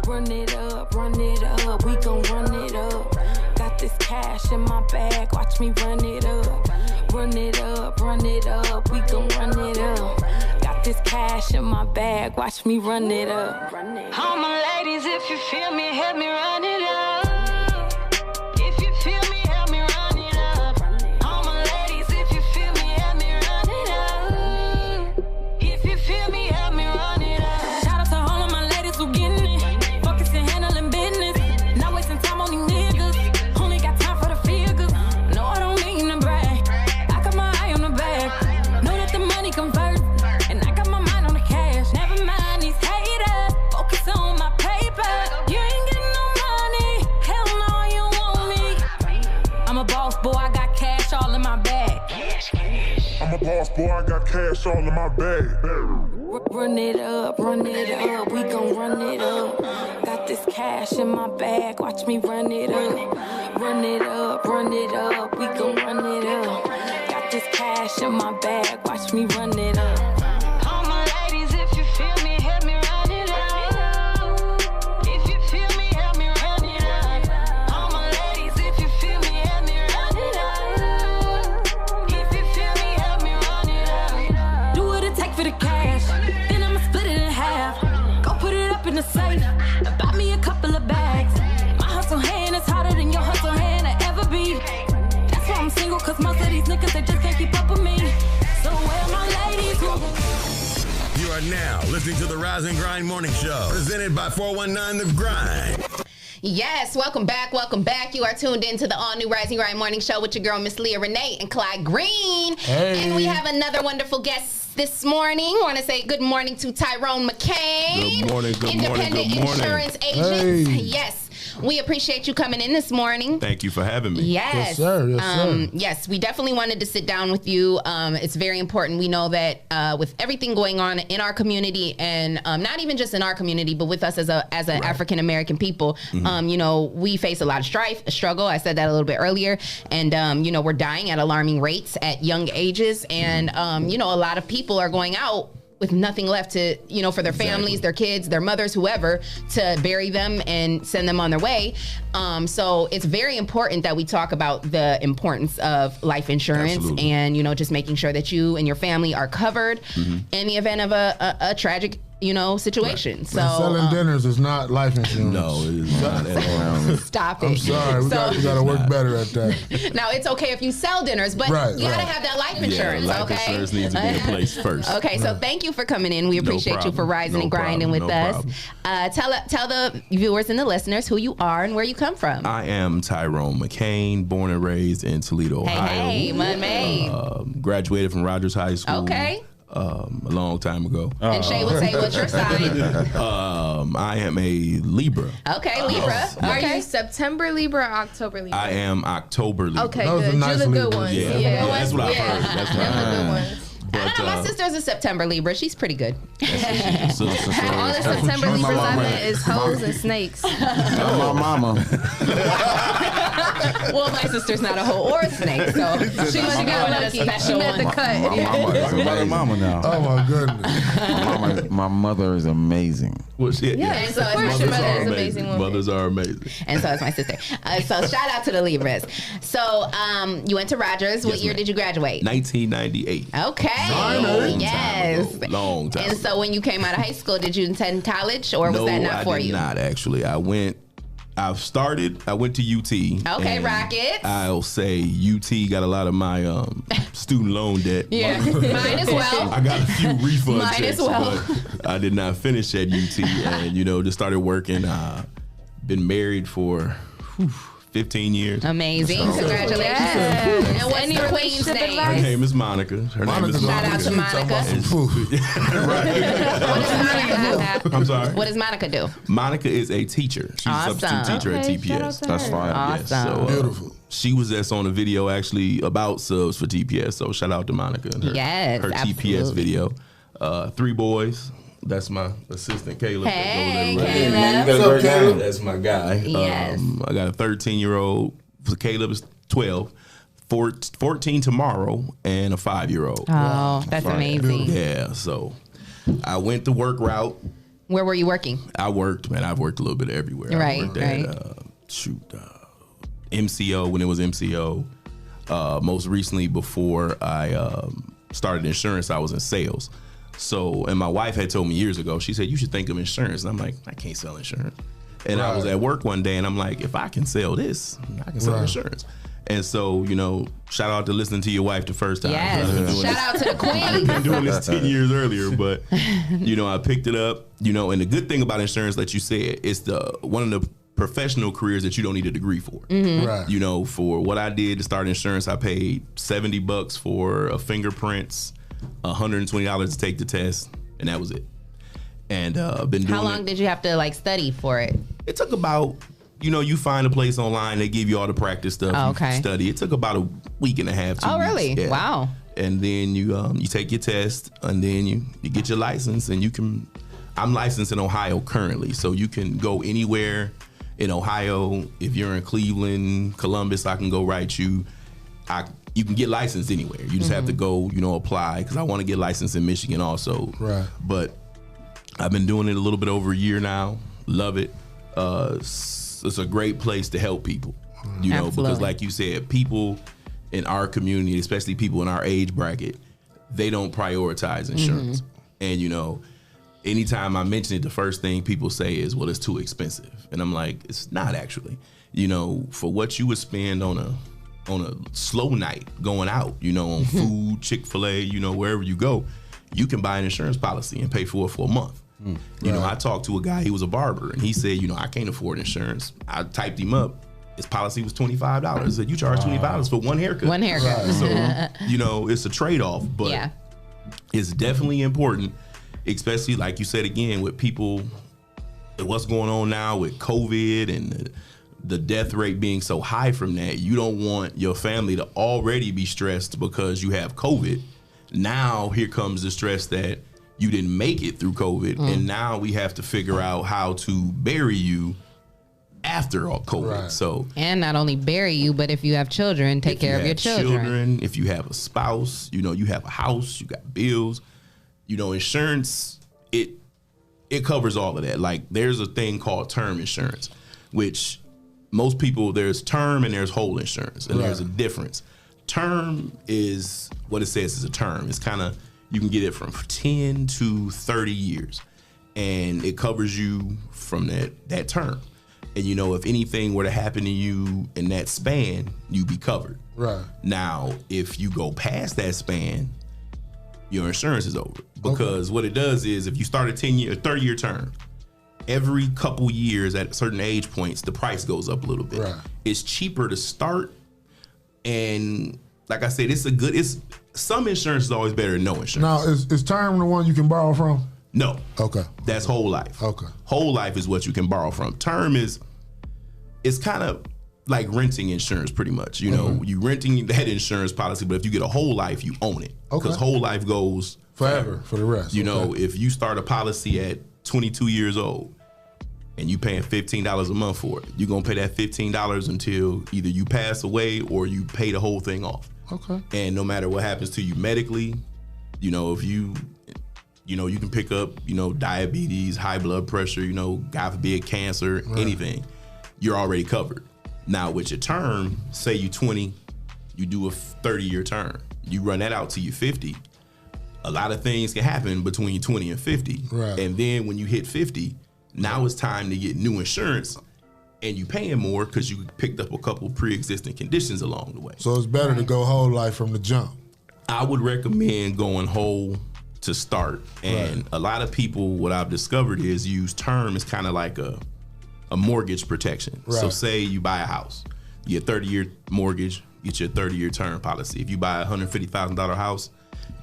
Run it up, we gon' run it up. Got this cash in my bag, watch me run it up. Run it up, we gon' run it up. Got this cash in my bag, watch me run it up. All my ladies, if you feel me, help me run it up. If you feel me, help me run it up. All my ladies, if you feel me, help me run it up. If you feel me, help me run it up. Shout out to all of my ladies who getting it. Focusing, handling business. Not wasting time on these niggas. Only got time for the figures. No, I don't mean to brag. I got my eye on the bag. Know that the money converts. And I got my mind on the cash. Never mind these haters. Focus on my paper. You ain't getting no money. Hell no, you want me. I'm a boss, boy, I got cash all in my bag. I'm a boss, boy, I got cash all in my bag. Run it up, we gon' run it up. Got this cash in my bag, watch me run it up. Run it up, we gon' run it up. Got this cash in my bag, watch me run it up. All my ladies, if you feel me, help me run it up. If you feel me, help me run it up. All my ladies, if you feel me, help me run it up. If you feel me, help me run it up. Do what it take for the cash. Then I'ma split it in half. Go put it up in the safe. Buy me a couple of bags. My hustle hand is harder than your hustle hand will ever be. That's why I'm single, cause most of these niggas, they just can't keep up with me. So where my ladies who... You are now listening to the Rise and Grind Morning Show, presented by 419 The Grind. Yes, welcome back. You are tuned in to the all-new Rising Grind Morning Show with your girl, Miss Leah Renee and Clyde Green. Hey. And we have another wonderful guest this morning. I want to say good morning to Tyrone McCain. Good morning, Independent insurance agent. Hey. Yes. We appreciate you coming in this morning. Thank you for having me. Yes. Yes, sir. Yes, we definitely wanted to sit down with you. It's very important. We know that with everything going on in our community, and not even just in our community, but with us as an African American people, you know, we face a lot of strife, a struggle. I said that a little bit earlier, and you know, we're dying at alarming rates at young ages, and you know, a lot of people are going out with nothing left to, you know, for their families, their kids, their mothers, whoever, to bury them and send them on their way. So it's very important that we talk about the importance of life insurance. Absolutely. And, you know, just making sure that you and your family are covered in the event of a tragic, you know, situation. Right. So selling dinners is not life insurance. No, it is not at all. Stop it. I'm sorry. We got to work better at that. Now, it's okay if you sell dinners, but you got to have that life insurance, life insurance needs to be in place first. Okay, so thank you for coming in. We appreciate you for rising and grinding with us. Tell the viewers and the listeners who you are and where you come from. I am Tyrone McCain, born and raised in Toledo, Ohio. Hey, Mud-Made. Graduated from Rogers High School. Okay. A long time ago. And Shae would say, what's your sign? I am a Libra. Okay, Libra. Are you September Libra or October Libra? I am October Libra. Okay, good. Nice You're the good ones. Yeah, that's what I've heard. That's what I've heard. Good ones. I don't know, my sister's a September Libra. She's pretty good. All the September Libras I met is hoes and snakes. My mama. Well, my sister's not a hoe or a snake, so she must have got one of the special ones. She met the cut. My mama now. Oh my goodness. My mother is amazing. Well, shit, yeah, so of course your mother is amazing woman. Mothers are amazing. And so is my sister. So shout out to the Libras. So you went to Rogers. What year did you graduate? 1998. Okay. Yes. Long time And so when you came out of high school, did you attend college or was that not for you? No, I did not actually. I went to UT. Okay, Rockets. I'll say UT got a lot of my student loan debt. Yeah, mine as well. I got a few refund mine checks, as well. but I did not finish at UT. And, you know, just started working. Been married for 15 years. Amazing. Congratulations. And what's the queen's name? Her name is Monica. Her name is Shout out to Monica. What does Monica do? I'm sorry. What does Monica do? Monica is a teacher. She's a substitute teacher at TPS. That's fine. Awesome. So, beautiful. She was just on a video actually about subs for TPS. So shout out to Monica and her, her TPS video. 3 boys. That's my assistant Caleb. Hey, Caleb. That's my guy. Yes. I got a 13-year-old. Caleb is 12. 14 tomorrow, and a 5-year-old. Oh, that's amazing. Yeah. So I went the work route. Where were you working? I've worked a little bit everywhere. Right, I worked at, MCO when it was MCO. Most recently, before I started insurance, I was in sales. So, and my wife had told me years ago, she said, you should think of insurance. And I'm like, I can't sell insurance. And I was at work one day and I'm like, if I can sell this, I can sell insurance. And so, you know, shout out to listening to your wife the first time. Yes. Shout out to the queen. I've been doing this 10 years earlier, but, you know, I picked it up, you know, and the good thing about insurance, like you said, it's one of the professional careers that you don't need a degree for. Mm-hmm. Right. You know, for what I did to start insurance, I paid $70 for a fingerprints, $120 to take the test, and that was it. And been doing How long did you have to like study for it? It took about, you know, you find a place online, they give you all the practice stuff. Oh, okay. You study. It took about a week and a half. 2 Oh, weeks. really? Yeah. Wow. And then you take your test, and then you get your license, and you can. I'm licensed in Ohio currently, so you can go anywhere in Ohio. If you're in Cleveland, Columbus, I can go write you. You can get licensed anywhere. You just have to go, you know, apply, because I want to get licensed in Michigan also. Right. But I've been doing it a little bit over a year now. Love it. It's a great place to help people, you know, because like you said, people in our community, especially people in our age bracket, they don't prioritize insurance. And, you know, anytime I mention it, the first thing people say is, well, it's too expensive. And I'm like, it's not actually. You know, for what you would spend on a slow night going out, you know, on food, Chick-fil-A, you know, wherever you go, you can buy an insurance policy and pay for it for a month. You know, I talked to a guy, he was a barber, and he said, you know, I can't afford insurance. I typed him up. His policy was $25. I said, you charge $25 for one haircut. One haircut. So, you know, it's a trade-off, but it's definitely important, especially like you said again, with people, what's going on now with COVID and the death rate being so high from that. You don't want your family to already be stressed because you have COVID. Now here comes the stress that you didn't make it through COVID, and now we have to figure out how to bury you after all COVID. So, and not only bury you, but if you have children, take care of your children. If you have a spouse, you know, you have a house, you got bills, you know, insurance, it covers all of that. Like, there's a thing called term insurance, which most people, there's term and there's whole insurance, and there's a difference. Term is what it says is a term. It's kind of, you can get it from 10 to 30 years, and it covers you from that term. And, you know, if anything were to happen to you in that span, you'd be covered. Right. Now, if you go past that span, your insurance is over. Because what it does is, if you start a 30-year term, every couple years at certain age points, the price goes up a little bit. Right. It's cheaper to start, and like I said, some insurance is always better than no insurance. Now, is term the one you can borrow from? No. Okay. That's whole life. Okay. Whole life is what you can borrow from. Term it's kind of like renting insurance pretty much. You know, you renting that insurance policy, but if you get a whole life, you own it. Because whole life goes forever for the rest. You know, if you start a policy at 22 years old and you paying $15 a month for it, you're going to pay that $15 until either you pass away or you pay the whole thing off. Okay. And no matter what happens to you medically, you know, if you know, you can pick up, you know, diabetes, high blood pressure, you know, God forbid, cancer, anything, you're already covered. Now with your term, say you 20, you do a 30-year term. You run that out till you're 50. A lot of things can happen between 20 and 50. Right. And then when you hit 50, now it's time to get new insurance, and you paying more because you picked up a couple pre-existing conditions along the way. So it's better to go whole life from the jump. I would recommend going whole to start. And a lot of people, what I've discovered is use term as kind of like a mortgage protection. So say you buy a house. You get a 30-year mortgage, get your 30-year term policy. If you buy a $150,000 house,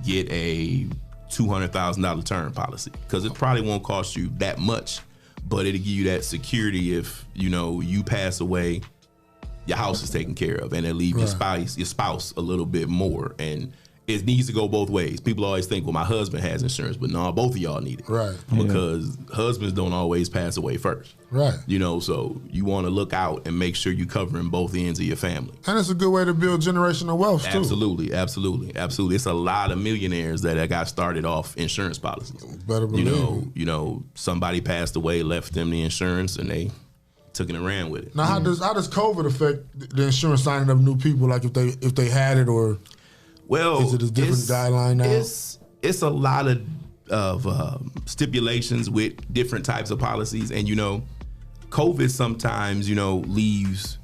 get a $200,000 term policy, because it probably won't cost you that much, but it'll give you that security if you pass away, your house is taken care of, and it'll leave your spouse a little bit more. And it needs to go both ways. People always think, well, my husband has insurance, but no, both of y'all need it. Right. Because husbands don't always pass away first. Right. So you want to look out and make sure you're covering both ends of your family. And it's a good way to build generational wealth, too. Absolutely. It's a lot of millionaires that got started off insurance policies. Better believe somebody passed away, left them the insurance, and they took it and ran with it. Now, how does COVID affect the insurance signing of new people? Like if they had it, or is it a different guideline now? It's a lot of stipulations with different types of policies, and COVID sometimes leaves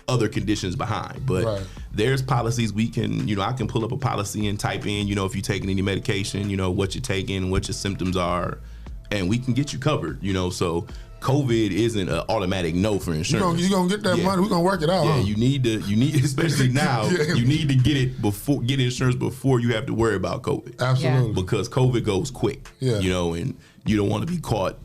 other conditions behind. But there's policies we can I can pull up a policy and type in if you're taking any medication, what you're taking, what your symptoms are, and we can get you covered. So COVID isn't an automatic no for insurance. You're gonna get that money. We're gonna work it out. Yeah, huh? you need especially now, you need to get insurance before you have to worry about COVID. Absolutely. Because COVID goes quick. Yeah. And you don't want to be caught.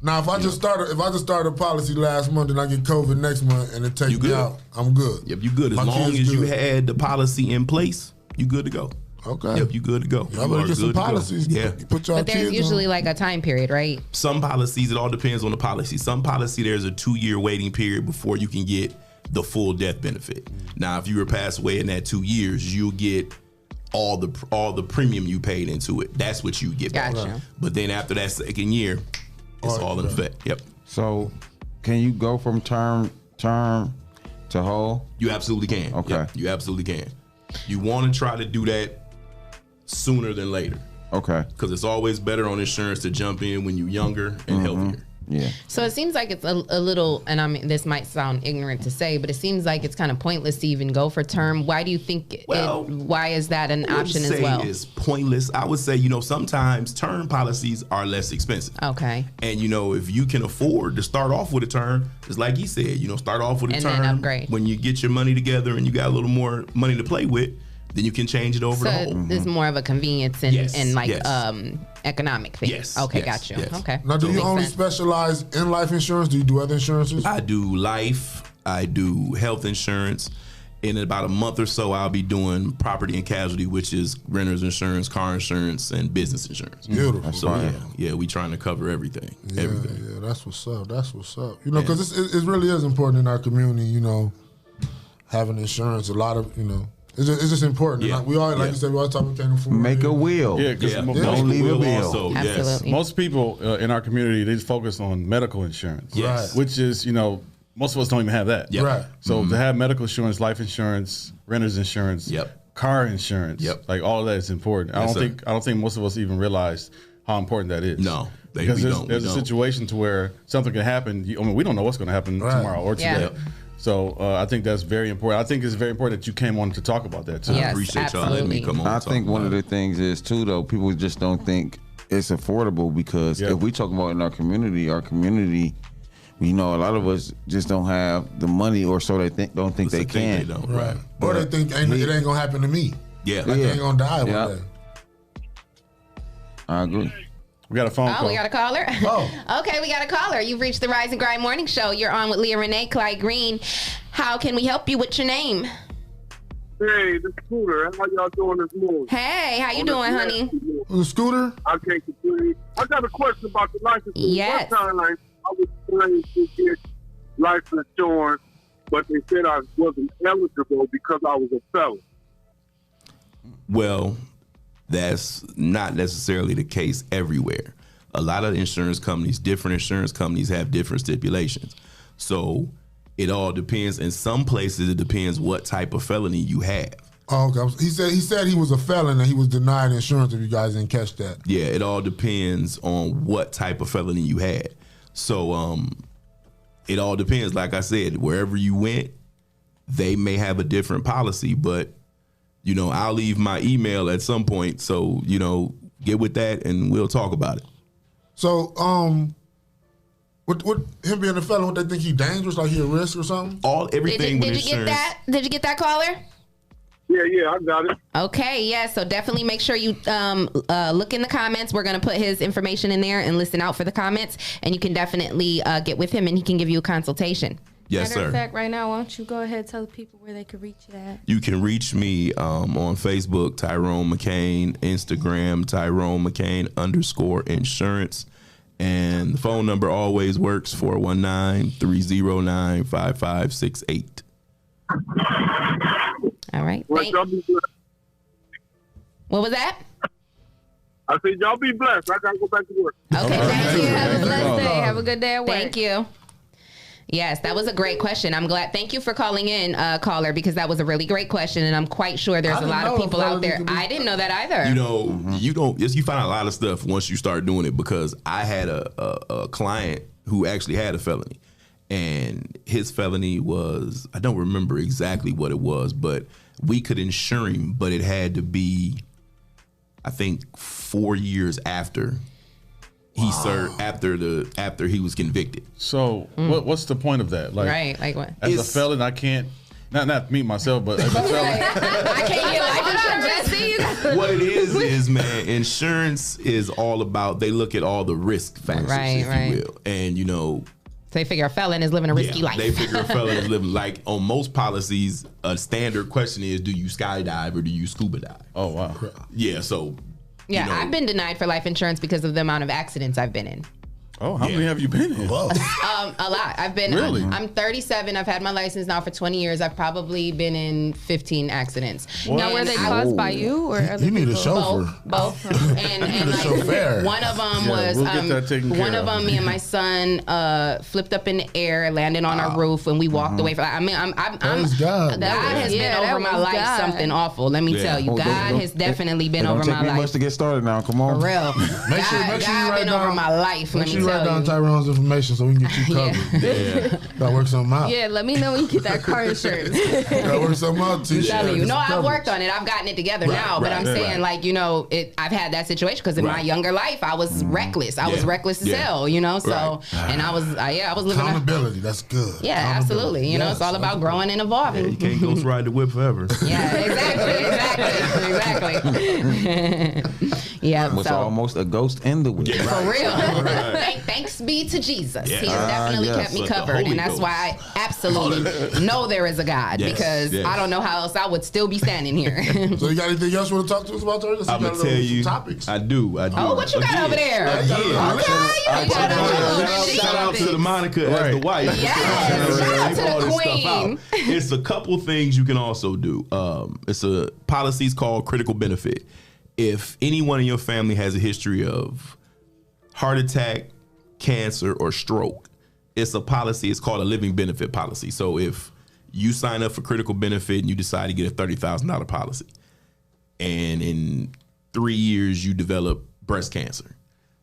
Now, if I just started a policy last month and I get COVID next month and it takes me out, I'm good. Yep, you good. As long as you had the policy in place, you good to go. Okay. Yep, you good to go. Y'all better get some policies. Yeah. Put y'all But there's usually like a time period, right? Some policies, it all depends on the policy. Some policy, there's a 2-year waiting period before you can get the full death benefit. Now, if you were passed away in that 2 years, you'll get all the premium you paid into it. That's what you get back. Gotcha. But then after that second year, it's all in effect. Yep. So, can you go from term to whole? You absolutely can. Okay. Yep, you absolutely can. You want to try to do that sooner than later. Okay. Because it's always better on insurance to jump in when you're younger and healthier. Yeah. So it seems like it's a little, and I mean, this might sound ignorant to say, but it seems like it's kind of pointless to even go for term. Why do you think why is that an option as well? It's pointless. I would say, sometimes term policies are less expensive. Okay. And, if you can afford to start off with a term, just like he said, start off with a and term. then upgrade. When you get your money together and you got a little more money to play with, then you can change it over so the whole. It's more of a convenience and economic thing. Yes. Okay, yes, got you. yes. Okay. Now, do you Makes only sense. specialize in life insurance? Do you do other insurances? I do life. I do health insurance. In about a month or so, I'll be doing property and casualty, which is renter's insurance, car insurance, and business insurance. Beautiful. So yeah, we trying to cover everything. Everything. Yeah, that's what's up. That's what's up. Because it really is important in our community. Having insurance. A lot of It's just important. Yeah. We all, like you said, we all talk about food. Make a will. Yeah, Don't leave a bill. Also, Absolutely. Most people in our community, they focus on medical insurance, Yes. which is, most of us don't even have that. Yep. Right. So to have medical insurance, life insurance, renter's insurance, car insurance, like all of that is important. I don't think most of us even realize how important that is. No, because there's a situation to where something can happen. We don't know what's going to happen tomorrow or today. Yeah. So I think that's very important. I think it's very important that you came on to talk about that too. Yes, I appreciate y'all letting me come on. I think one of the things is too, though, people just don't think it's affordable because if we talk about in our community, a lot of us just don't have the money, or so they don't think they can. They don't, Right. Or they think it ain't gonna happen to me. Yeah. Like they ain't gonna die one day. I agree. We got a phone call. We got a caller? Oh. Okay, we got a caller. You've reached the Rise and Grind Morning Show. You're on with Leah, Renee, Clyde Green. How can we help you? What's your name? Hey, this is Scooter. How y'all doing this morning? Hey, how you doing, honey? Scooter? I can't complain. I got a question about the life insurance. Yes. One time, I was trying to get life insurance, but they said I wasn't eligible because I was a felon. Well, that's not necessarily the case everywhere. A lot of different insurance companies have different stipulations. So it all depends. In some places, it depends what type of felony you have. Oh, okay. He said he was a felon and he was denied insurance. If you guys didn't catch that. Yeah, it all depends on what type of felony you had. So it all depends. Like I said, wherever you went, they may have a different policy, but I'll leave my email at some point. So, get with that and we'll talk about it. So, With him being a felon, would they think he dangerous, like he a risk or something? Everything. Did you get that? Did you get that, caller? Yeah, I got it. Okay, yeah. So definitely make sure you look in the comments. We're gonna put his information in there and listen out for the comments. And you can definitely get with him, and he can give you a consultation. Yes, Matter sir. of fact, right now, why don't you go ahead and tell the people where they can reach you at? You can reach me on Facebook, Tyrone McCain, Instagram, Tyrone McCain _insurance. And the phone number always works, 419-309-5568. All right. Well, y'all be blessed. What was that? I said, y'all be blessed. I got to go back to work. Okay, thank you. Have a blessed day. Have a good day at work. Thank you. Yes, that was a great question. I'm glad. Thank you for calling in, caller, because that was a really great question, and I'm quite sure there's a lot of people out there. I didn't know that either. You know, you find out a lot of stuff once you start doing it, because I had a client who actually had a felony, and his felony was, I don't remember exactly what it was, but we could insure him, but it had to be, I think, 4 years after he served, after he was convicted. So what's the point of that? Like, right, like what? As a felon, I can't not me myself, but as a felon, I can't get life insurance. What it is, man, insurance is all about, they look at all the risk factors, if you will. And, you know, so they figure a felon is living a risky life. They figure a felon is living, like, on most policies, a standard question is, do you skydive or do you scuba dive? Oh, wow. Yeah, so. Yeah, you know, I've been denied for life insurance because of the amount of accidents I've been in. Oh, how many have you been in? A lot. I've been. Really? I'm 37. I've had my license now for 20 years. I've probably been in 15 accidents. Now, were they caused by you or other people? need a chauffeur. Both. And like chauffeur. one of them was we'll get that taken care one of them. Me and my son flipped up in the air, landed on our roof, and we walked away from. I mean, God has been over my life something awful. Let me tell you, God has definitely been over my life. Much to get started now. Come on, for real. Make sure you God been over my life. Let me tell you. Write down Tyrone's information so we can get you covered. Gotta work something out. Yeah, let me know when you get that car insurance. Gotta work something out too. No, I've worked on it. I've gotten it together now. But I'm saying, like, you know, I've had that situation because in my younger life, I was reckless. I was reckless as hell, you know. So, and I was living accountability. That's good. Yeah, absolutely. You know, it's all about growing and evolving. Yeah, you can't ghost ride the whip forever. Yeah, exactly. Yeah, was almost a ghost in the whip. For real. Thanks be to Jesus. Yes. He has definitely kept me covered. And that's why I absolutely know there is a God. Because I don't know how else I would still be standing here. So you got anything else you want to talk to us about, Turner? I'm going to tell you. Topics. I do. Oh, what you got over there? Shout out to the Monica as the wife. Yes. Shout out to the queen. It's a couple things you can also do. It's a policies called critical benefit. If anyone in your family has a history of heart attack, cancer, or stroke, it's a policy. It's called a living benefit policy. So if you sign up for critical benefit and you decide to get a $30,000 policy, and in 3 years you develop breast cancer,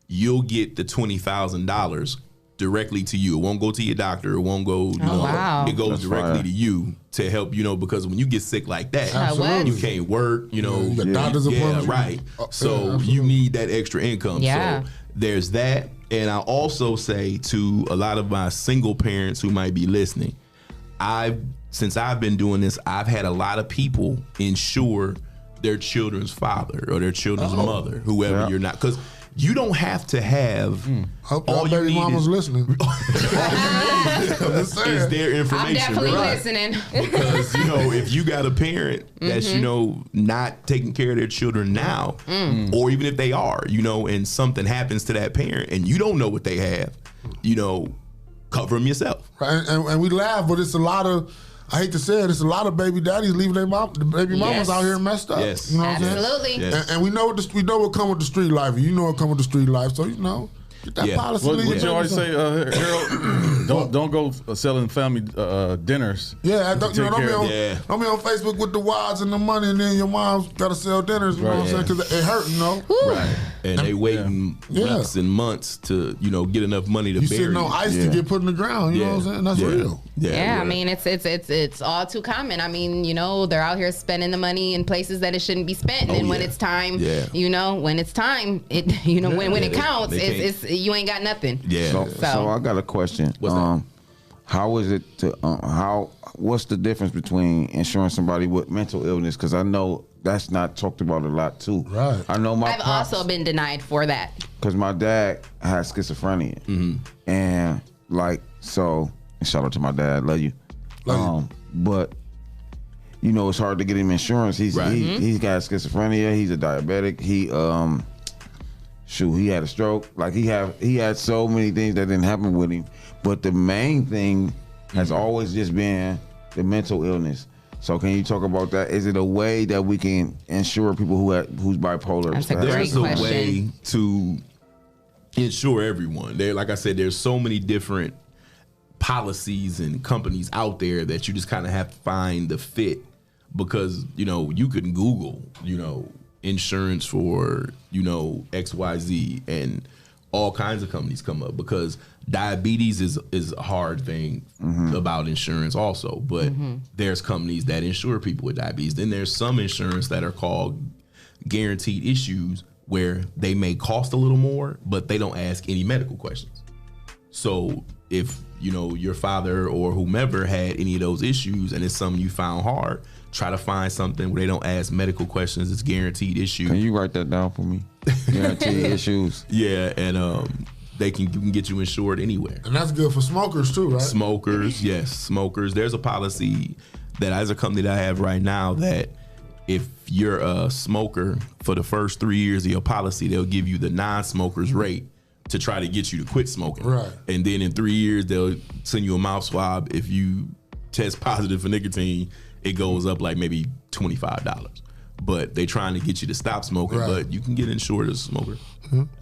you'll get the $20,000 directly to you. It won't go to your doctor. It won't go. It goes directly to you to help. You know, because when you get sick like that, you can't work. You know, you got doctor's appointments. Right. So you need that extra income. So there's that. And I also say to a lot of my single parents who might be listening, since I've been doing this, I've had a lot of people insure their children's father or their children's mother, whoever you're not, because you don't have to have. Hope all baby mama's listening. Is their information? I'm definitely listening. Because you know, if you got a parent that's not taking care of their children now, or even if they are, you know, and something happens to that parent and you don't know what they have, you know, cover them yourself. Right, and we laugh, but it's a lot of. I hate to say it, it's a lot of baby daddies leaving their the baby mamas out here messed up. Yes. You know what I'm saying? Absolutely. Yes. And we know what come with the street life. You know what come with the street life. So, you know, get that policy. What you always say, Harold, don't go selling family dinners. Yeah, don't be on Facebook with the wives and the money, and then your mom's got to sell dinners. You know what I'm saying? Because it hurt, you know. Right. And they waiting weeks and months to, you know, get enough money to bury you. You sitting on ice to get put in the ground. You know what I'm saying? That's real. Yeah, I mean, it's all too common. I mean, you know, they're out here spending the money in places that it shouldn't be spent. And when it's time, you know, when it's time, when it counts, it's you ain't got nothing. Yeah. So I got a question. How is it what's the difference between insuring somebody with mental illness? Because I know that's not talked about a lot too. Right. I know I've also been denied for that. Because my dad has schizophrenia. And like, so shout out to my dad, love you. But you know, it's hard to get him insurance. He's got schizophrenia, he's a diabetic, he had a stroke. Like he had so many things that didn't happen with him. But the main thing has always just been the mental illness. So can you talk about that? Is it a way that we can insure people who's bipolar? There's a way to insure everyone. Like I said, there's so many different policies and companies out there that you just kind of have to find the fit, because you know you can Google insurance for XYZ and all kinds of companies come up, because diabetes is a hard thing about insurance also, but there's companies that insure people with diabetes. Then there's some insurance that are called guaranteed issues, where they may cost a little more, but they don't ask any medical questions. So if your father or whomever had any of those issues and it's something you found hard, try to find something where they don't ask medical questions. It's guaranteed issues. Can you write that down for me? Guaranteed issues. Yeah, and you can get you insured anywhere. And that's good for smokers too, right? Smokers, yes, smokers. There's a policy that as a company that I have right now that if you're a smoker for the first 3 years of your policy, they'll give you the non-smokers rate to try to get you to quit smoking. Right. And then in 3 years, they'll send you a mouth swab. If you test positive for nicotine, it goes up like maybe $25. But they trying to get you to stop smoking, but you can get insured as a smoker.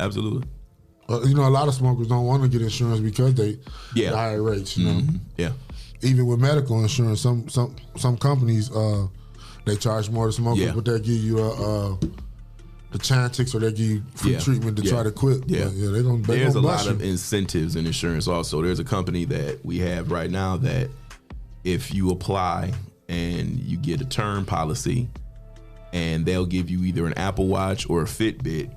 Absolutely. A lot of smokers don't want to get insurance because the higher rates, you know. Yeah. Even with medical insurance, some companies they charge more to smokers, but they'll give you the Chantix, or they give you free treatment to try to quit. Yeah, but there's a lot of incentives in insurance also. There's a company that we have right now that if you apply and you get a term policy, and they'll give you either an Apple Watch or a Fitbit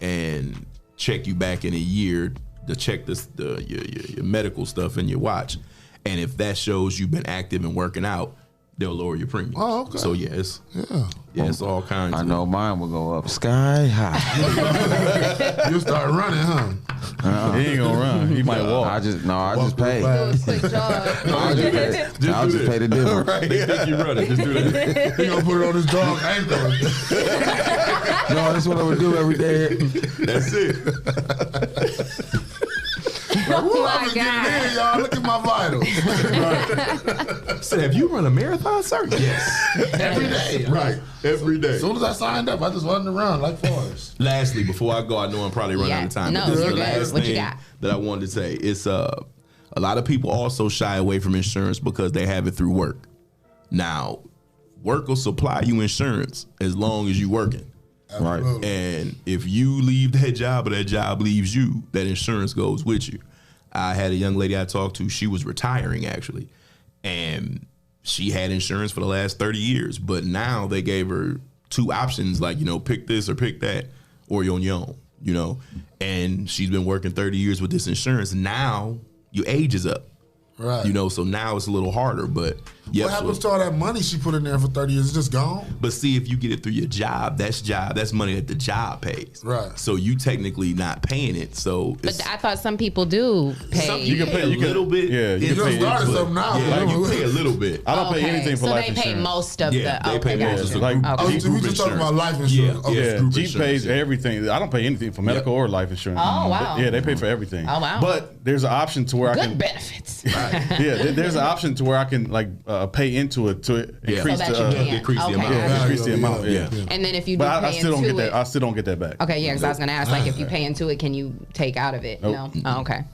and check you back in a year to check your medical stuff in your watch. And if that shows you've been active and working out, they'll lower your premium. Oh, okay. So it's all kinds. I know mine will go up sky high. You'll start running, huh? He ain't gonna run. He might walk. I just pay. I'll just pay the difference. Right. They think you running. Just do that. He gonna put it on his dog ankle. No, that's what I would do every day. That's it. I'm getting in, y'all. Look at my vitals. So have you run a marathon, sir? Yes. Every day. Right. Every day. As soon as I signed up, I just wasn't around like Forrest. Lastly, before I go, I know I'm probably running out of time. No, but this you're is the good. last What you thing got? that I wanted to say. It's a lot of people also shy away from insurance because they have it through work. Now, work will supply you insurance as long as you're working. Absolutely. Right. And if you leave that job or that job leaves you, that insurance goes with you. I had a young lady I talked to, she was retiring actually, and she had insurance for the last 30 years, but now they gave her two options, like, pick this or pick that, or you're on your own, and she's been working 30 years with this insurance. Now your age is up. Right. So now it's a little harder, but what happens to all that money she put in there for 30 years? It's just gone. But see, if you get it through your job, that's money that the job pays. Right. So you technically not paying it. So but I thought some people do pay. You can pay a little bit. Yeah, you can start something now. Yeah, you pay a little bit. I don't pay anything for life insurance. So they pay most of they pay most of like we just talking about life insurance. Jeep pays everything. I don't pay anything for medical or life insurance. Oh wow. Yeah, they pay for everything. Oh wow. But there's an option to where I can benefits. Yeah, there's an option to where I can pay into it to increase increase the amount. Increase the amount. Yeah. And then if you But pay I still don't into get it, that. I still don't get that back. Okay, yeah, because I was gonna ask, like, if you pay into it, can you take out of it? Nope. No. Oh, okay.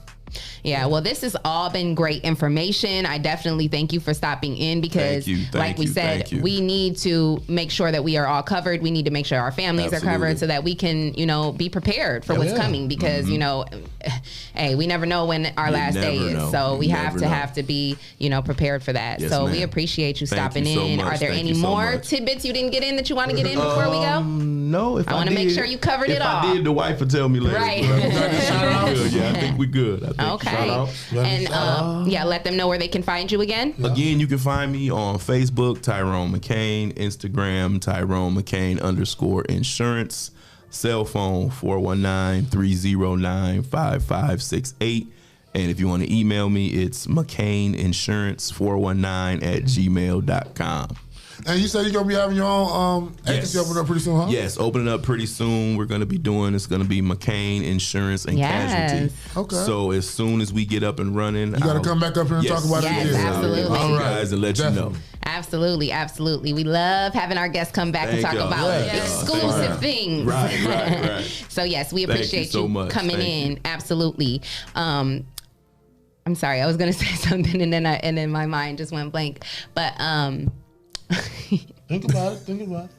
Yeah, well, this has all been great information. I definitely thank you for stopping in because, like we said, we need to make sure that we are all covered. We need to make sure our families are covered so that we can, you know, be prepared for what's coming because, you know, hey, we never know when our last day is. So we have to be, you know, prepared for that. So we appreciate you stopping in. Are there any more tidbits you didn't get in that you want to get in before we go? No, if I want to make sure you covered it all. If I did, the wife would tell me later. Right. Yeah, I think we're good. Okay. And let them know where they can find you again. Again, you can find me on Facebook, Tyrone McCain, Instagram, Tyrone McCain _insurance, cell phone 419-309-5568. And if you want to email me, it's McCainInsurance419@gmail.com. And you said you're going to be having your own agency opening up pretty soon, huh? Yes, opening up pretty soon. We're going to be doing, it's going to be McCain Insurance and Casualty. Okay. So as soon as we get up and running. You got to come back up here and talk about it again. Absolutely. All right. Guys, and let you know. Absolutely. We love having our guests come back and talk about exclusive things. Right. So yes, we appreciate you coming in. Absolutely. I'm sorry, I was going to say something and then my mind just went blank. But Think about it.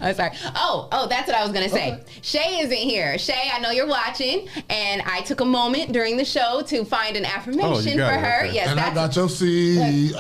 I'm sorry. Oh, that's what I was going to say. Okay. Shae isn't here. Shae, I know you're watching, and I took a moment during the show to find an affirmation for her. Okay. Yes, and I got your seed.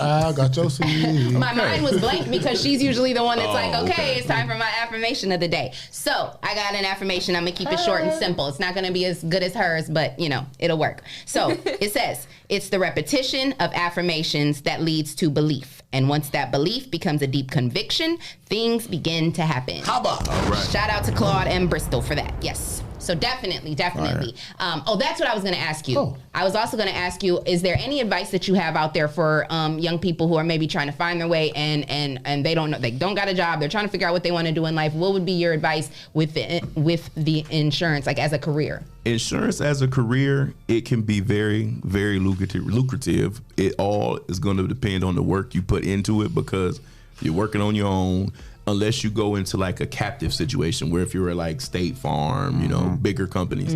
My mind was blank because she's usually the one that's okay, it's time for my affirmation of the day. So I got an affirmation. I'm going to keep it short and simple. It's not going to be as good as hers, but, you know, it'll work. So it says, it's the repetition of affirmations that leads to belief. And once that belief becomes a deep conviction, things begin to happen. How about? All right. Shout out to Claude and Bristol for that. Yes. So definitely. Right. That's what I was going to ask you. I was also going to ask you, is there any advice that you have out there for young people who are maybe trying to find their way and they don't know, they don't got a job, they're trying to figure out what they want to do in life? What would be your advice with the insurance, like as a career? Insurance as a career, it can be very, very lucrative. It all is going to depend on the work you put into it because you're working on your own. Unless you go into like a captive situation where if you're like State Farm, you know, bigger companies.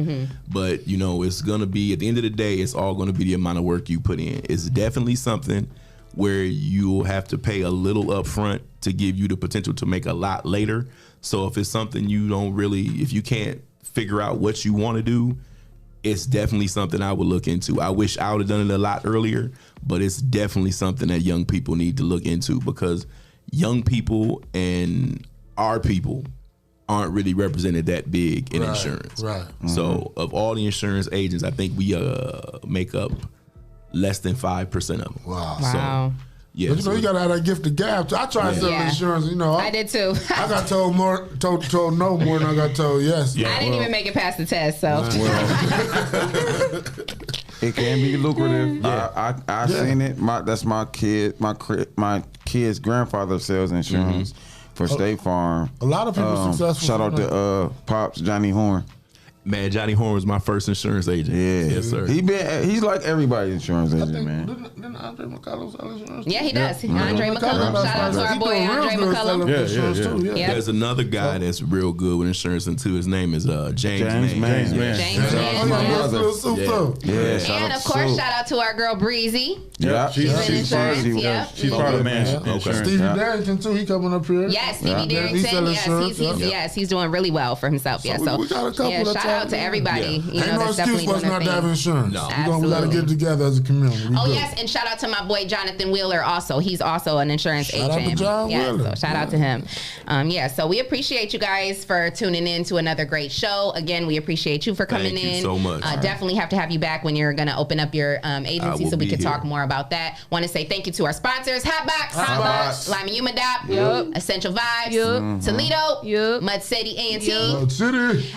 But, you know, it's going to be, at the end of the day, it's all going to be the amount of work you put in. It's definitely something where you'll have to pay a little up front to give you the potential to make a lot later. So if it's something you don't really, if you can't figure out what you want to do, it's definitely something I would look into. I wish I would have done it a lot earlier, but it's definitely something that young people need to look into because young people and our people aren't really represented that big in insurance. Right. So of all the insurance agents, I think we make up less than 5% of them. Wow. So, yeah. But you know, you gotta have that gift of gab. I tried to sell insurance, you know. I did too. I got told no more than I got told yes. Yeah. I didn't even make it past the test, so. It can be lucrative. I seen it. That's my kid's grandfather sells insurance for State Farm. A lot of people successful. Shout out to Pops Johnny Horn. Man, Johnny Horn was my first insurance agent. Yeah. Yes, sir. He's like everybody's insurance agent, man. Didn't Andre McCullough sell insurance? Yeah, he does. Andre McCullough. Shout out to our boy Andre McCullough. Yeah. There's another guy that's real good with insurance, and too. His name is James Mann. And of course, shout out to our girl Breezy. Yeah, she's part of Man's insurance. Stevie Darrington too. He coming up here. Yes, Stevie Darrington. Yes, he's doing really well for himself. Yeah, so we got a couple. Shout out to everybody. You know, ain't no excuse for us not to have insurance. No. We got to get together as a community. Yes, and shout out to my boy Jonathan Wheeler also. He's also an insurance agent. Shout out to John Wheeler. So shout out to him. So we appreciate you guys for tuning in to another great show. Again, we appreciate you for coming in. Thank you so much. Definitely have to have you back when you're going to open up your agency so we can talk more about that. Want to say thank you to our sponsors, Hotbox, Lima Humidop, Essential Vibes, Toledo, Mud City A&T, Mud City,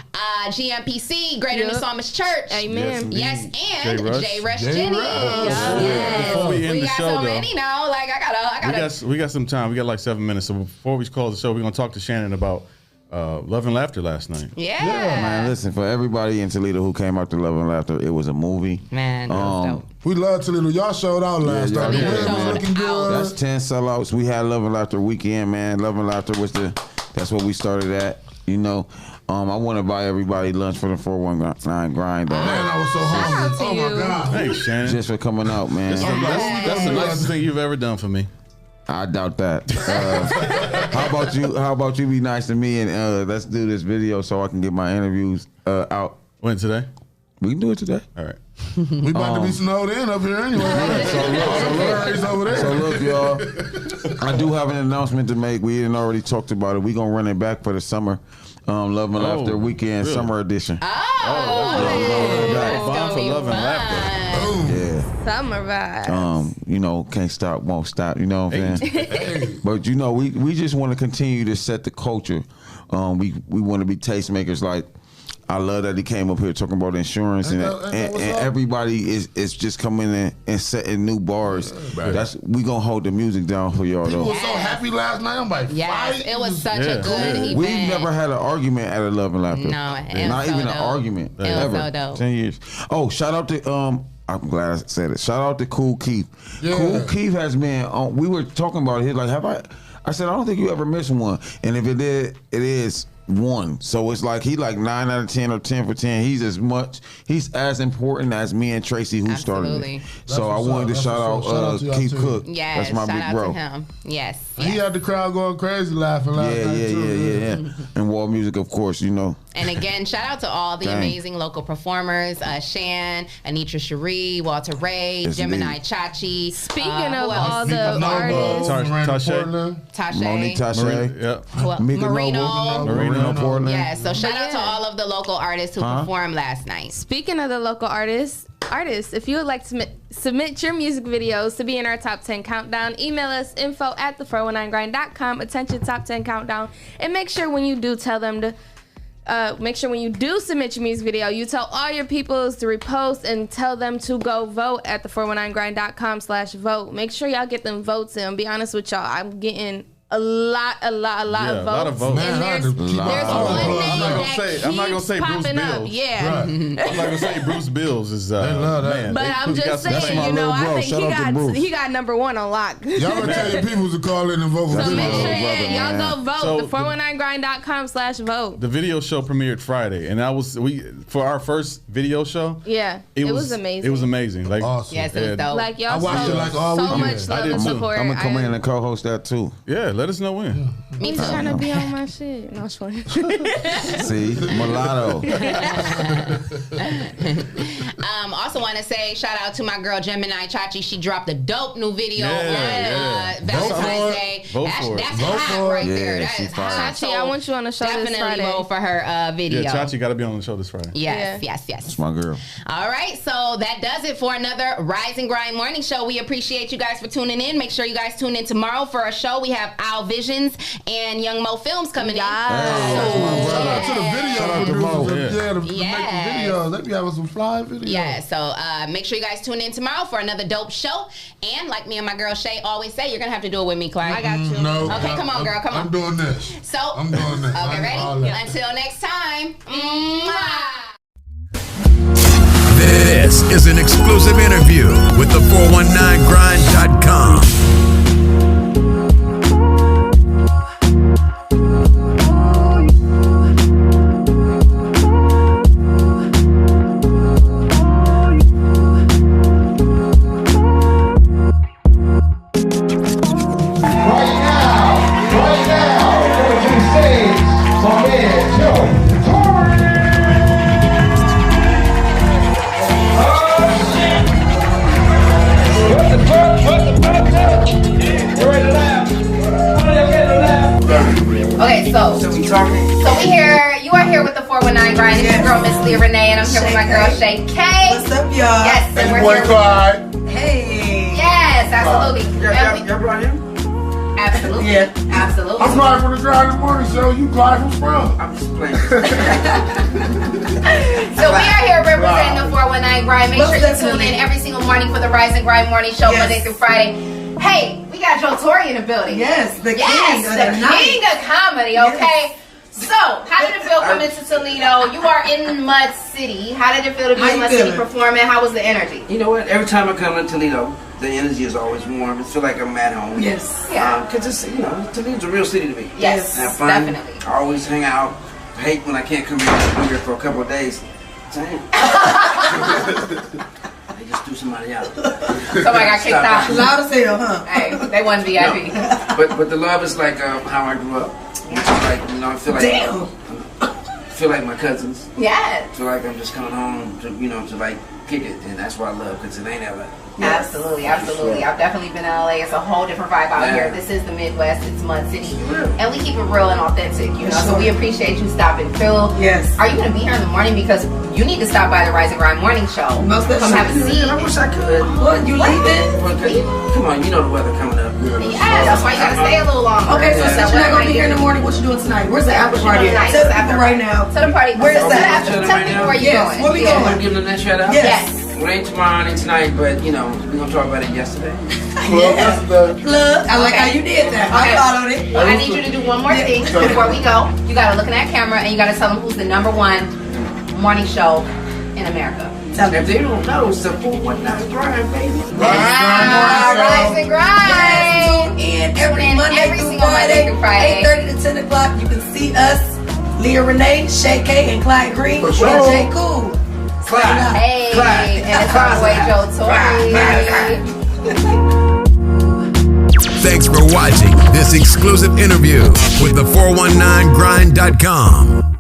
GMPC, Greater New Psalmist Church. Amen. Yes, and J. Rush Jennings. Before we end We the got show, so many now. Like I gotta. We got some time. We got like 7 minutes. So before we close the show, we're gonna talk to Shannon about Love and Laughter last night. Yeah, man. Listen, for everybody in Toledo who came out to Love and Laughter, it was a movie. Man, that was dope. We love Toledo. Y'all showed out last time. Looking good. That's 10 sellouts. We had Love and Laughter weekend, man. Love and Laughter was that's what we started at. You know, I want to buy everybody lunch for the 419 grind. Man, I was so hungry. Oh my God. Thanks, Shannon. Just for coming out, man. That's the nicest thing you've ever done for me. I doubt that. How about you be nice to me and let's do this video so I can get my interviews out. When today? We can do it today. All right. We about to be snowed in up here anyway. So look, y'all. I do have an announcement to make. We didn't already talked about it. We gonna run it back for the summer. Love and Laughter weekend, really? Summer edition. Bomb for Love and Laughter. Yeah. Summer vibes. You know, can't stop, won't stop. You know what I'm saying? But you know, we just want to continue to set the culture. We want to be tastemakers. Like, I love that he came up here talking about insurance, and everybody is just coming in and setting new bars. We gonna hold the music down for y'all. People though. were so happy last night. I'm like, it was such a good event. We never had an argument at a Love and Laughter. No, it not was so even dope. an argument. It was ever. so dope. 10 years. Oh, shout out to I'm glad I said it. Shout out to Cool Keith. Yeah. Cool Keith has been on. We were talking about it. Like, I said, I don't think you ever missed one. And if it did, it is one. So it's like he like 9 out of 10 or 10 for 10. He's as important as me and Tracy who started it. So I wanted to shout out Keith Cook. Yes, that's my shout big out bro. to him. Yes. He had the crowd going crazy laughing last night too. Yeah. And Wall Music, of course, you know. And again, shout out to all the amazing local performers: Shan, Anitra Cherie, Walter Ray, Gemini Chachi. Speaking of all the artists, Tasha, Monique Tasha, Marino Portland. Yeah, so shout out to all of the local artists who performed last night. Speaking of the local artists, if you would like to submit your music videos to be in our top 10 countdown, email us info@the419grind.com. Attention, top 10 countdown, and make sure when you do submit your music video, you tell all your peoples to repost and tell them to go vote at the419grind.com/vote. Make sure y'all get them votes in. Be honest with y'all, I'm getting a lot of votes. Man, and there's one name I'm not gonna say Bruce Bills. Yeah. I'm not gonna say Bruce Bills is man. But I'm just saying, you know, I think he got number one on lock. Y'all gonna tell your people to call in and vote for So Bills. make sure y'all go vote. So the 419grind.com/vote. The video show premiered Friday, and for our first video show. Yeah, it was amazing. It was amazing. Like awesome. Yes, it was dope. Like y'all I watched it like all so weekend. much love and support. I'm gonna come in and co-host that too. Yeah, let us know when. Me trying to be on my shit. No, it's funny. See, mulatto. Also want to say shout out to my girl Gemini Chachi. She dropped a dope new video on Valentine's Day. That's hot right there. That is hot. Chachi, I want you on the show this Definitely Friday. vote for her video. Yeah, Chachi got to be on the show this Friday. Yes. That's my girl. All right, so that does it for another Rise and Grind morning show. We appreciate you guys for tuning in. Make sure you guys tune in tomorrow for a show. We have Our Visions and Young Mo Films coming in. Shout out to the video producers. Yeah. To make the videos. They be having some fly videos. Yeah, so make sure you guys tune in tomorrow for another dope show. And like me and my girl Shae always say, you're going to have to do it with me, Clyde. I got you. No. Okay, come on, girl. Come on. I'm doing this. So, I'm doing this. Okay, ready? Until next time. This is an exclusive interview with the 419grind.com. Okay, so we here. You are here with the 419 Grind. It's your girl, Miss Leah Renee, and I'm here with my girl, Shae K. What's up, y'all? Yes, and we're Boy here. Clyde. Hey. Yes, absolutely. Y'all brought him? Absolutely. Yeah. Absolutely. I'm Clyde from the Grind in the Morning Show. You Clyde from Sprung. I'm just playing. So we are here representing the 419 Grind. Make sure you tune in every single morning for the Rise and Grind morning show, Monday through Friday. Hey, we got Joe Torre in the building. Yes, the king of comedy, okay? So, how did it feel coming to Toledo? You are in Mud City. How did it feel to be in Mud City performing? How was the energy? You know what? Every time I come to Toledo, the energy is always warm. I feel like I'm at home. Yes. Yeah. Because it's, Toledo's a real city to me. Yes, have fun. definitely. I always hang out, hate when I can't come here for a couple of days. Damn. They just threw somebody out. Somebody got kicked out. Loud as hell, huh? Hey, they wasn't VIP. No. But the love is like how I grew up. Which is like, you know, I feel like feel like my cousins. Yes. Feel like I'm just coming home to, you know, to like kick it, and that's why I love, because it ain't ever. Absolutely, absolutely. I've definitely been in LA. It's a whole different vibe out here. This is the Midwest. It's Mud City, and we keep it real and authentic. You know, so we appreciate you stopping through. Yes. Are you going to be here in the morning? Because you need to stop by the Rise and Grind morning show. Most come have a seat. I wish I could. What? You leaving? Come on, you know the weather coming up. Yeah, that's why you got to stay a little longer. Okay, so since you're not gonna be here in the morning, what you doing tonight? Where's the after party? Tell people right now. Tell the party. Where's that? Tell people where you going. Where we going? Want to give them that shout out? Yes. Well, it ain't tomorrow, it ain't tonight, but you know, we're gonna talk about it yesterday. Plug. I like how you did that. I thought on it. I need you to do one more thing before we go. You gotta look in that camera and you gotta tell them who's the #1 morning show in America. If they don't know, it's the 419 Grind, baby. Rise and Grind. And every Monday through Friday, 8:30 to 10 o'clock, you can see us, Leah Renee, Shae K, and Clyde Green, and Jay Cool. Clyde. Hey, and it's our boy Joe Torre. Thanks for watching this exclusive interview with the 419grind.com.